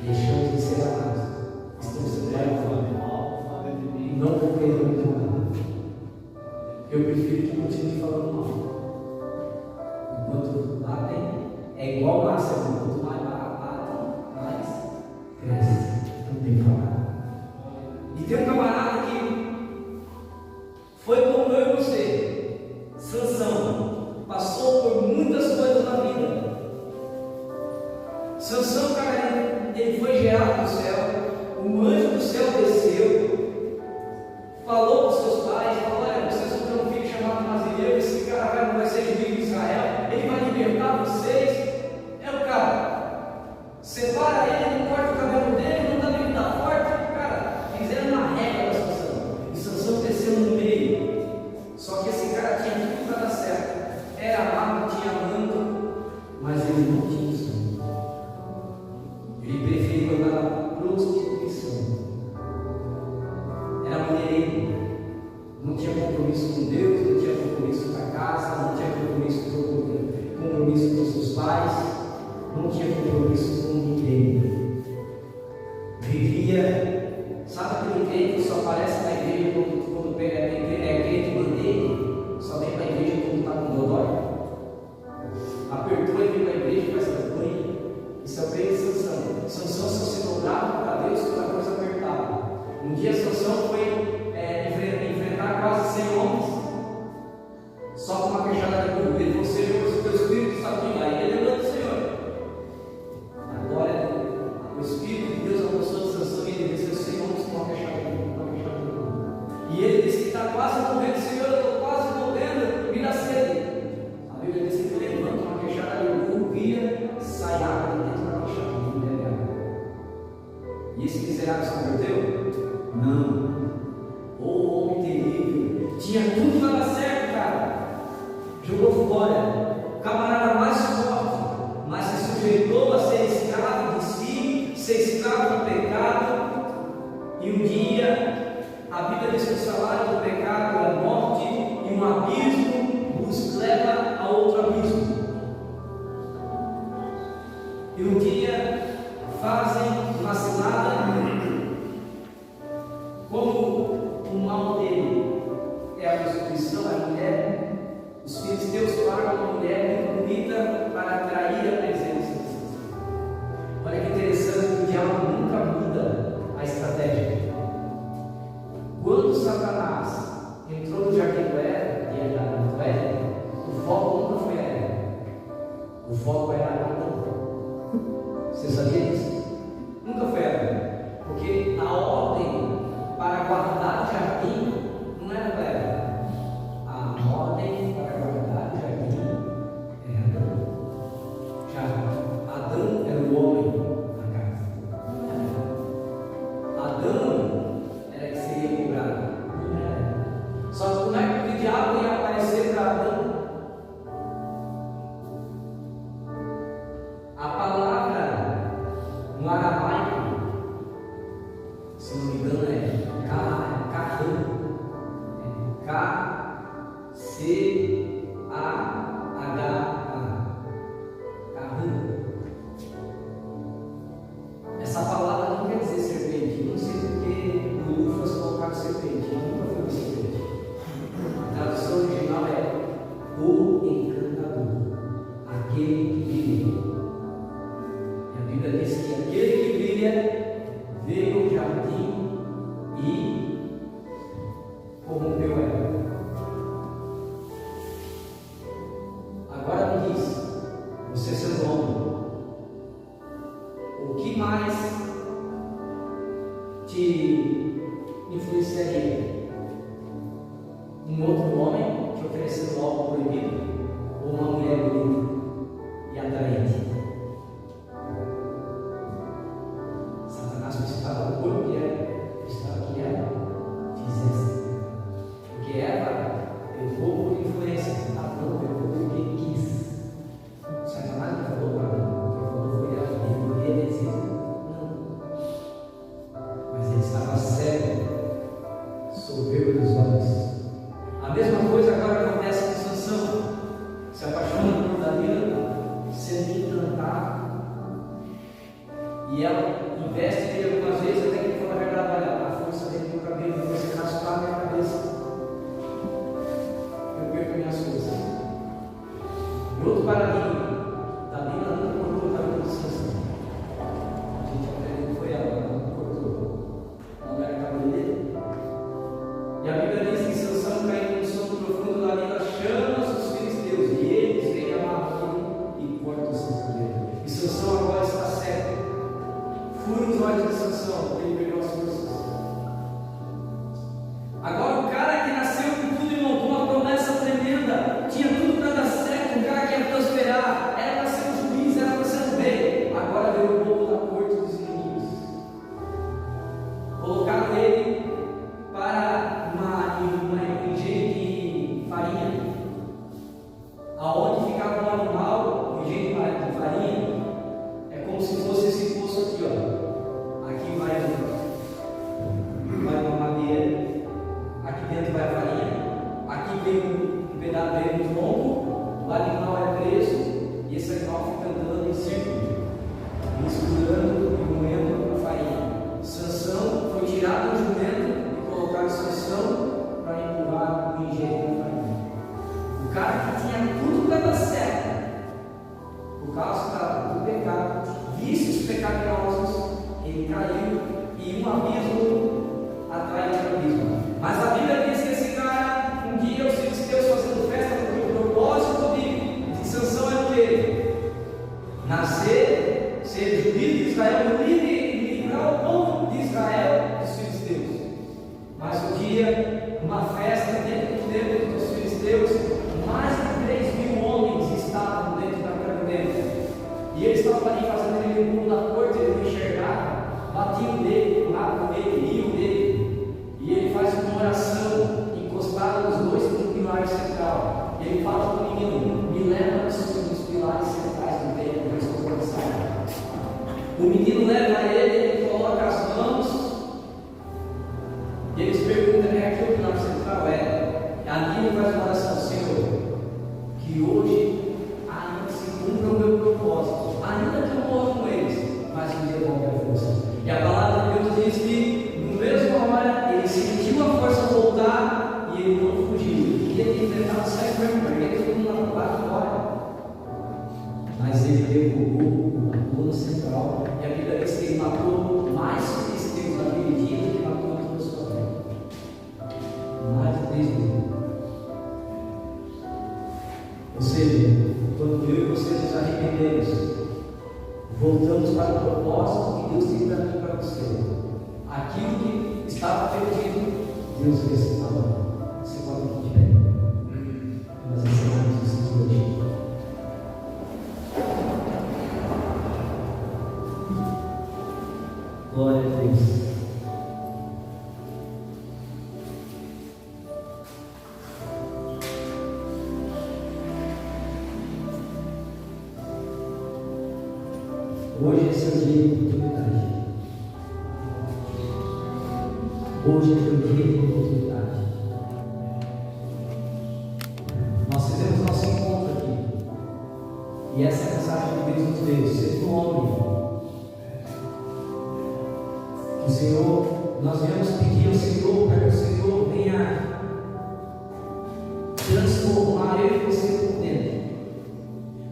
Deixamos de ser amados. Estamos sendo mal. E não cooperamos com nada. Eu prefiro que continue falando mal. Enquanto batem, é igual massa. Quanto mais batem, mais cresce. Não tem que falar. E tem um camarada que foi como eu e você, Sansão, passou por muitas coisas na vida. Sansão, cara, ele foi gerado do céu, o anjo do céu desceu, falou para os seus pais, falou, olha, vocês vão ter um filho chamado Nazireu, esse cara vai ser juiz de Israel, ele vai libertar vocês. É o cara, separa ele, não corta o cabelo dele, não dá nem da forte, cara, fizeram uma regra da Sansão, e Sansão desceu no meio. Só que esse cara tinha tudo para dar certo, era amado, tinha manto, mas ele não tinha isso. Ele preferiu andar na prostituição. Era mulherengo, não tinha compromisso com Deus, não tinha compromisso com a casa, não tinha compromisso com seus pais, não tinha compromisso com ninguém. Vivia, sabe aquele crente que só aparece na igreja quando é crente bandeira, só vem para a igreja quando está com dodói? Apertou e veio para a igreja e faz campanha. Isso é o crente de Sansão. Sansão só se dobrava para Deus quando a coisa apertava. Um dia Sansão foi enfrentar quase 100 homens, só com uma queixada de burro. Ele falou: Senhor, se o teu Espírito está comigo, aí ele lembrou do Senhor. Agora o Espírito de Deus alcançou Sansão e ele desceu 100 homens com uma queixada de burro. E ele disse que está quase morrendo. Senhor, eu estou quase morrendo, me dá sede. A Bíblia diz que ele levanta uma queixada de burro, vira, sai água de dentro da queixada de burro e bebe água. E esse miserável se converteu? Não. Oh, homem terrível, tinha tudo para dar certo, cara. Jogou fora, o camarada mais forte, mas se sujeitou a ser escravo de si, ser escravo do pecado. E um dia, a Bíblia diz que o salário do pecado é a morte, e um abismo nos leva a outro abismo. E um dia fazem uma cilada como o mal dele é a prostituição, a mulher, os filisteus pagam uma mulher muito bonita para atrair a presença de Sansão. Olha que interessante que o diabo nunca muda a estratégia. Quando Satanás entrou no jardim do Éden, o foco nunca foi Eva, o foco era Adão. Você sabia disso? Nunca foi Eva, porque a ordem para guardar o jardim não era para Eva, a ordem para guardar o jardim era Adão. Já Adão era o homem na casa. Adão era que seria cobrado. Só que como é que o diabo ia aparecer para Adão? A palavra no aramaico, se não me engano, é Carran. K-C-A-H-A. Carran. Essa palavra não quer dizer serpente. Não sei porque no Lufas colocaram serpente. Eu nunca fui uma serpente. A tradução original é o encantador, aquele que brilha. E a Bíblia diz que aquele que brilha veio ao jardim e corrompeu ela. Agora me diz, você sendo homem, o que mais te influenciaria? Um outro homem te oferecendo algo proibido ou uma mulher bonita e atraente? Satanás precisava do corpo de Eva, precisava que ela fizesse, porque Eva pegou por influência, Adão pegou porque quis. Satanás não falou para Adão, quem falou foi ela, ele queria dizer não, mas ele estava cego, soberbo dos olhos. A mesma coisa agora acontece com Sansão. Se apaixona por Dalila, sendo encantado, e ela investe nele algumas vezes, até que ele fala a verdade: olha, a força dele no cabelo, você raspar a minha cabeça, eu perco minhas forças. E outro paradigma, Dalila nunca cortou o cabelo de Sansão. A gente aprendeu que foi ela, ela não cortou, não era o cabelo dele. E a Bíblia diz que Sansão, caindo no sono profundo, Dalila chama os filisteus e eles vêm amarrar ele e cortam o seu cabelo. E Sansão agora está cego. Fura os olhos de Sansão, ele perdeu as forças. Agora o cara que nasceu com tudo e montou uma promessa tremenda, tinha tudo para dar certo, um cara que ia prosperar, era para ser um juiz, era para ser um rei. Agora veio o povo da corte dos inimigos. Colocaram ele para um engenho de farinha, aonde ficava um animal, um engenho de farinha, é como se fosse esse poço aqui, ó. Aqui vai uma madeira, aqui dentro vai a farinha, aqui vem um pedaço dele no tronco, o animal é preso e esse animal fica andando em círculo, misturando e moendo a farinha. Sansão foi tirado do jumento e colocado Sansão para empurrar o engenho da farinha. O cara que tinha tudo para dar certo, por causa do pecado, vícios pecaminosos, ele caiu e um abismo atrai outro abismo. Mas a Bíblia diz que esse cara, um dia os filisteus fazendo festa, porque o propósito de Sansão era o quê? Nascer, ser juiz de Israel, livrar o povo de Israel dos filisteus. Mas um dia, uma festa dentro do templo dos filisteus, mais de 3.000 homens estavam dentro daquele templo. E eles estavam ali fazendo aquele mundo da corte, ele não enxergava, batiam nele, pulavam nele, riam dele. E ele faz uma oração encostada nos dois pilares centrais. Ele fala para o menino: me leva nos pilares centrais do templo, eu estou cansado. O menino leva ele, ele coloca as mãos, e eles perguntam: é aqui o pilar central? É. Ali ele faz uma oração: Senhor, que hoje ainda se cumpra o meu propósito, ainda que eu morra com eles, mas um dia eu vou ter força. E a palavra de Deus diz que no mesmo hora ele para o propósito que Deus tem para mim e para você. Aquilo que estava perdido, Deus restaurou. Você pode ir de pé. Nós ensinamos isso hoje. Glória a Deus. Hoje é seu dia de oportunidade. Hoje é seu dia de oportunidade. Nós fizemos nosso encontro aqui. E essa é a mensagem que Deus nos deu. Seja um homem. Que o Senhor, nós viemos pedir ao Senhor para que o Senhor venha transformar eu e você por dentro.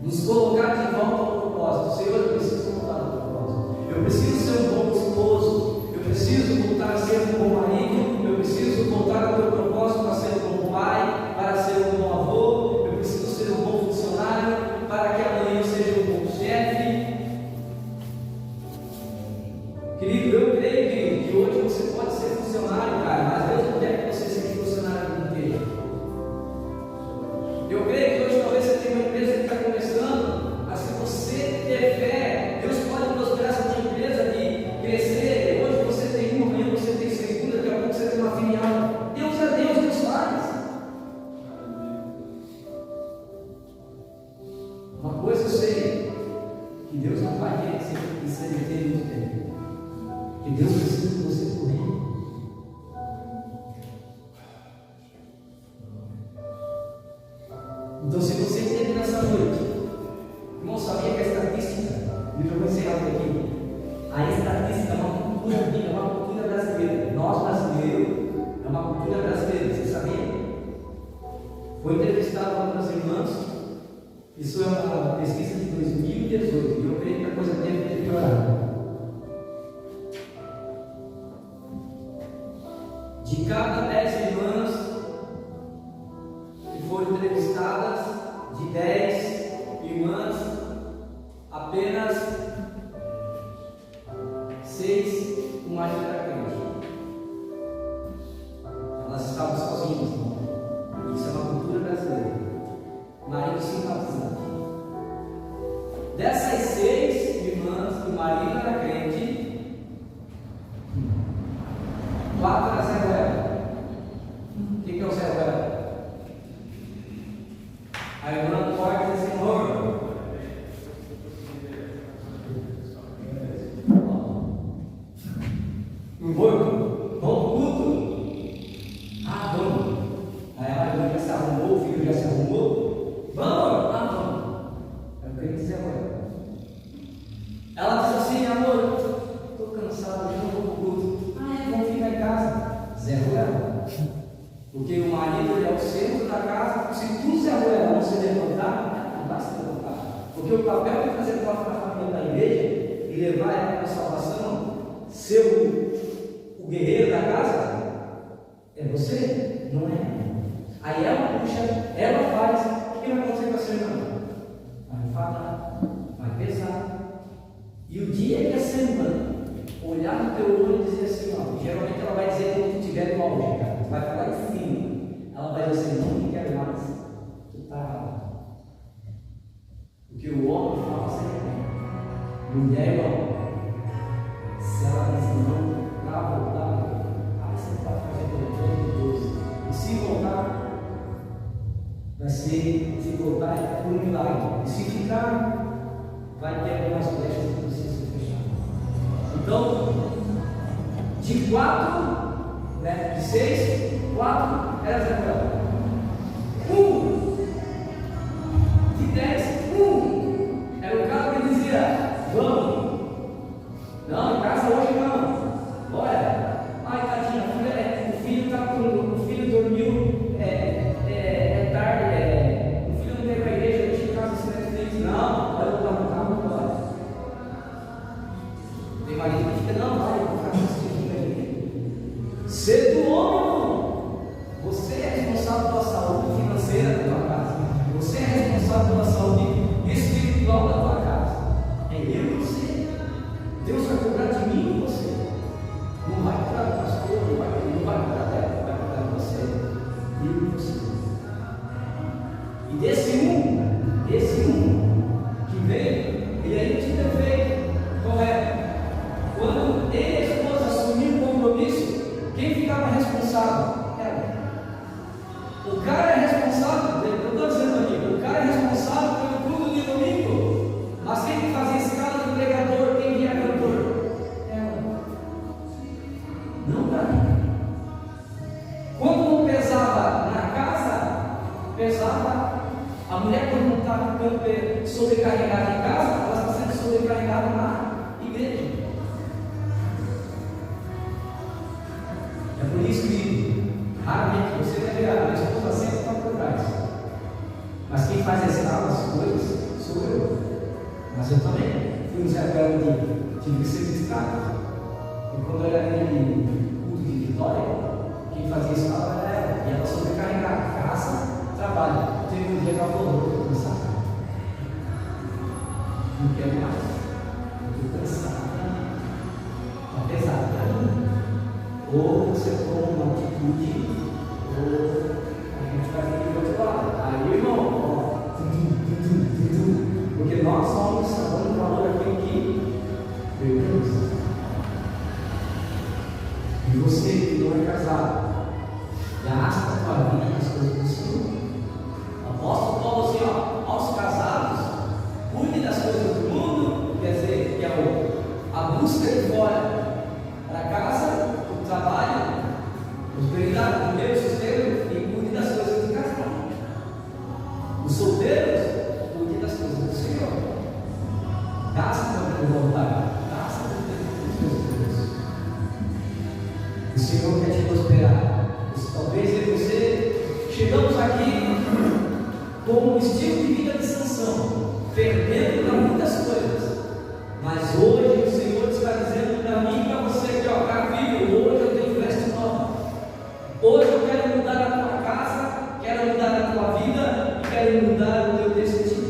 Nos colocar de volta ao propósito. Senhor, eu preciso voltar ao propósito. Eu preciso ser um bom esposo. Eu preciso voltar a ser um bom marido. Eu preciso voltar ao meu propósito para ser um bom pai, para ser um bom avô. Eu preciso ser um bom funcionário, para que amanhã eu seja um bom chefe. Querido, eu creio, querido, que hoje você pode ser funcionário, cara, mas Deus não quer que você seja funcionário a vida inteira. Eu creio que hoje talvez você tenha uma empresa que está começando, mas se você ter fé, Deus pode prosperar essa tua empresa de crescer. Hoje você tem uma, amanhã você tem segunda, daqui a pouco você tem uma filial. Deus é Deus, Deus faz. Uma coisa eu sei, que Deus não vai querer que você tenha muito tempo. Que Deus precisa que você corrija. Então, se você esteve nessa noite, irmão, sabia que a estatística, eu já vou encerrar por aqui, a estatística é uma cultura bíblica, é uma cultura brasileira. Nós brasileiros, é uma cultura brasileira, você sabia? Foi entrevistado algumas irmãs, isso é uma pesquisa de 2018, e eu creio que a coisa deve ter piorado. De cada 10 irmãs que foram entrevistadas, de 10 irmãs, apenas 6 o marido era crente. Elas estavam sozinhas. Isso é uma cultura brasileira. Marido simpatizante. Dessas 6 irmãs que o marido era crente, 4 era Zé Ruela. O que é o Zé Ruela? A irmã corta diz: Senhor, vamos pro culto? Ah, vamos. Aí a irmã já se arrumou, o filho já se arrumou. Vamos? Ah, vamos. É o que ele diz agora. Ela diz assim: amor, estou cansado, eu não vou pro culto. Ah, é, vamos ficar em casa. Zé Ruela. Porque o marido é o centro da casa. Se tu, Zé Ruela, não se levantar, não vai se levantar. Porque o papel de fazer parte da família da igreja e levar ela para a salvação, ser o guerreiro da casa, é você, não é? Aí ela puxa, ela faz. O que vai acontecer com a sua irmã? Vai enfadar, vai pesar. E o dia que a sua irmã olhar no teu olho e dizer assim, ó, geralmente ela vai dizer quando tu estiver no auge, cara, vai falar em cima, ela vai dizer assim: não quero mais, tu está. Porque o homem fala sempre, mulher igual, se ela diz não, para voltar, aí você pode fazer pelo de Deus, e se voltar, vai ser, se voltar é por um milagre, e se ficar, vai ter algumas brechas que precisam fechar. Então, de 4, né, de 6, 4 era Zé Ruela. 1 de 10, 1 era o cara que dizia: vamos. Não, em casa hoje não. Bora. Ai, tadinha, o filho dormiu, tarde, o filho não veio para a igreja, deixa em casa esse Netflix. Não, vai voltar no carro, bora. Tem marido que fica: não, vai, eu vou ficar assistindo a igreja. Ser do homem, irmão. Você é responsável pela saúde financeira da tua casa. Você é responsável pela saúde espiritual da tua casa. É eu e você. e você. E desse que vem, ele ainda tinha defeito. Qual é? Quando ele e a esposa assumiram o compromisso, quem ficava responsável? Ela. O cara é responsável, eu estou dizendo aqui, o cara é responsável pelo culto de domingo, mas quem que fazia escala de pregador, quem que era cantor? Ela. Não para mim. Quando não pesava na casa, pesava. A mulher, quando não está sobrecarregada em casa, ela está sendo sobrecarregada na igreja. É por isso que raramente você vai ver a esposa sempre está por trás. Mas quem faz as coisas sou eu. Mas eu também fui um Zé Belo de tive que ser distraído. E quando eu era aquele culto de Vitória, quem fazia isso era ela. E ela sobrecarregada. Casa, trabalho. Teve um dia que ela falou: estou cansada. Não quero mais. Estou cansada. Está pesado para mim. Ou você toma uma atitude, ou a gente vai vir do outro lado. Aí, irmão, porque nós somos dando valor àquilo que perdemos. E você que não é casado, gasta a tua vida nas coisas do Senhor. Apóstolo Paulo assim, aos casados, cuide das coisas do mundo, quer dizer, que é a busca de fora para casa, o trabalho, prosperidade, o meu sustento, e cuide das coisas do casal. Os solteiros, cuide das coisas do Senhor. Gasta também de vontade, gasta também de Deus. O Senhor quer te prosperar. Talvez eu e você chegamos aqui com um estilo de vida de sanção, perdendo para muitas coisas, mas hoje o Senhor está dizendo para mim e para você que filho, hoje eu tenho veste nova, hoje eu quero mudar a tua casa, quero mudar a tua vida e quero mudar o teu destino.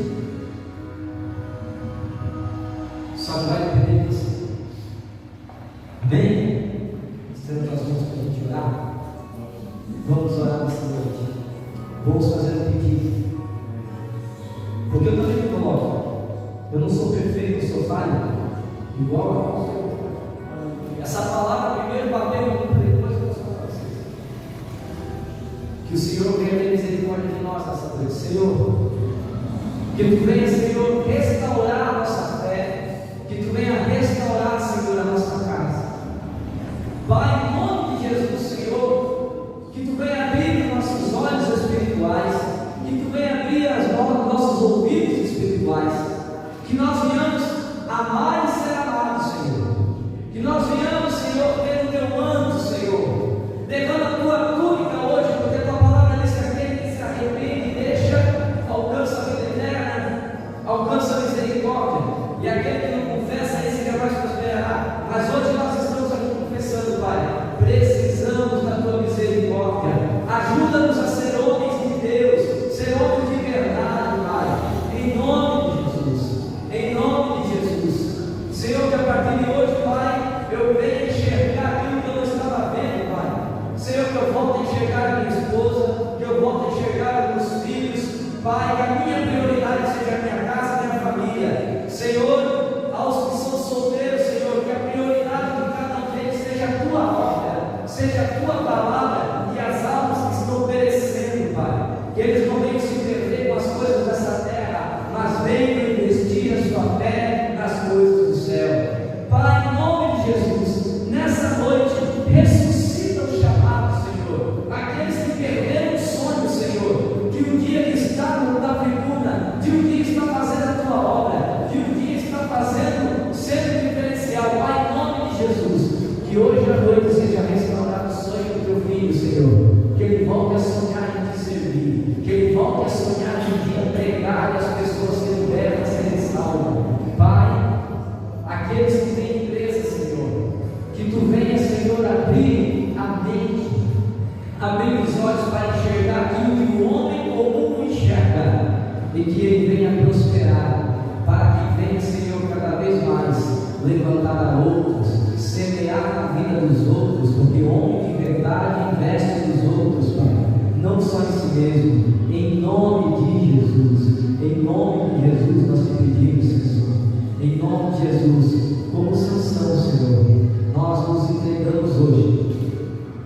Só vai depender de você. Bem, estamos as mãos para a gente orar. Vamos orar nessa noite. Vamos fazer um pedido. Porque eu também me coloco. Eu não sou perfeito, eu sou falho. Igual a você. Essa palavra primeiro bateu e depois eu vou falar para vocês. Que o Senhor venha ter misericórdia de nós nessa noite. Senhor, que Tu venha, Senhor, restaurar a nossa fé. Que Tu venha restaurar, Senhor, a nossa casa. Pai, em nome de Jesus, Senhor, que Tu venha abrir nossos olhos espirituais, que Tu venha abrir nossos ouvidos espirituais, que nós venhamos amar e ser amados, Senhor, que nós venhamos, Senhor, ter o Teu manto, Senhor, levando a Tua túnica hoje, porque a Tua palavra diz que aquele que se arrepende e deixa, alcança a vida eterna, alcança a misericórdia, e aquele que não confessa, esse jamais prosperará. Mas hoje nós estamos aqui confessando, Pai, precisamos da Tua misericórdia. Ajuda-nos a ser homens de Deus, ser homens de verdade, Pai, em nome de Jesus, em nome de Jesus. Senhor, que a partir de hoje, Pai, eu venho enxergar aquilo que eu não estava vendo, Pai. Senhor, que eu volte a enxergar a minha esposa, que eu volte a enxergar os meus filhos, Pai, que a minha prioridade seja a minha casa e a minha família. Senhor, aos que são solteiros, Senhor, que a prioridade de cada um deles seja a Tua obra, seja a Tua palavra e as almas que estão perecendo, Pai. Que eles não venham se perder com as coisas dessa terra, mas venham investir a sua fé nas coisas do céu. Pai, em nome de Jesus, nessa noite, ressuscita o chamado, Senhor. Aqueles que perderam o sonho, Senhor, de um dia estar na tribuna, de um dia estar fazendo a Tua obra, de um dia estar fazendo, sendo diferencial. Pai, em nome de Jesus, que hoje à noite seja restaurado o sonho do Teu filho, Senhor. Que ele volte a sonhar em Te servir, que ele volte a sonhar em Te pregar e as pessoas que libertam a serem salvas. Pai, aqueles que têm empresa, Senhor, que Tu venha, Senhor, abrir a mente, abrir os olhos para enxergar aquilo que o homem comum enxerga, e que ele venha prosperar, para que venha, Senhor, cada vez mais levantar a outros, semear na vida dos outros, porque o homem de verdade investe nos outros, Pai. Não só em si mesmo. Em nome de Jesus, em nome de Jesus nós te pedimos, Senhor. Em nome de Jesus, como sanção, Senhor, nós nos entregamos hoje.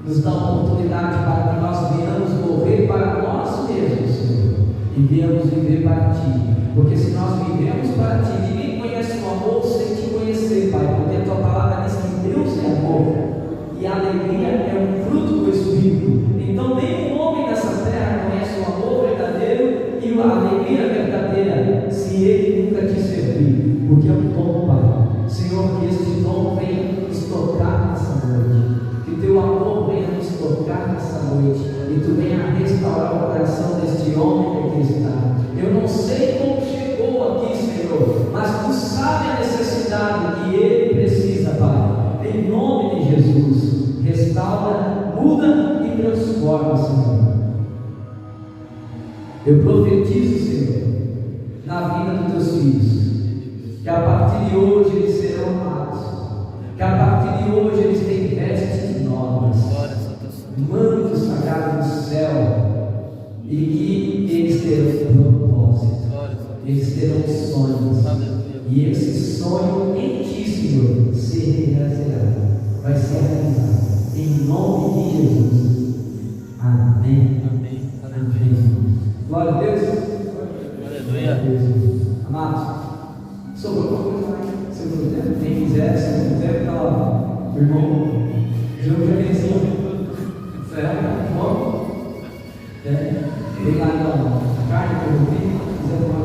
Nos dá uma oportunidade para que nós venhamos morrer para nós mesmos, Senhor, e venhamos viver para Ti. Porque se nós vivemos para Ti, ninguém conhece o amor sem Te conhecer, Pai. Porque a Tua palavra diz que Deus é amor e a alegria é um fruto do Espírito. Então nenhum homem nessa terra conhece o amor verdadeiro e a alegria verdadeira se ele nunca te servir, porque é um dom, Pai. Senhor, que este dom venha nos tocar nessa noite, que Teu amor venha nos tocar nessa noite, e Tu venha restaurar o coração deste homem que aqui está. Eu não sei como chegou aqui, Senhor, mas Tu sabes a necessidade que ele precisa, Pai. Em nome de Jesus, restaura, muda e transforma, Senhor. Eu profetizo, Senhor, na vida dos Teus filhos, que a partir de hoje eles serão amados, que a partir de hoje eles têm vestes novas, mantos sagrados do céu, e que eles terão propósito, eles terão sonhos, e esse sonho em Ti, Senhor, se realizará, vai ser realizado, em nome de Jesus. Amém. Amém. Amém. Glória a Deus. Aleluia. Amados, sobrou alguma coisa aí? Segundo tempo? Quem quiser, segundo tempo, está lá. Irmão, João Janezinho. Será? Bom? Tem lá na carne que eu vi. Quiser tomar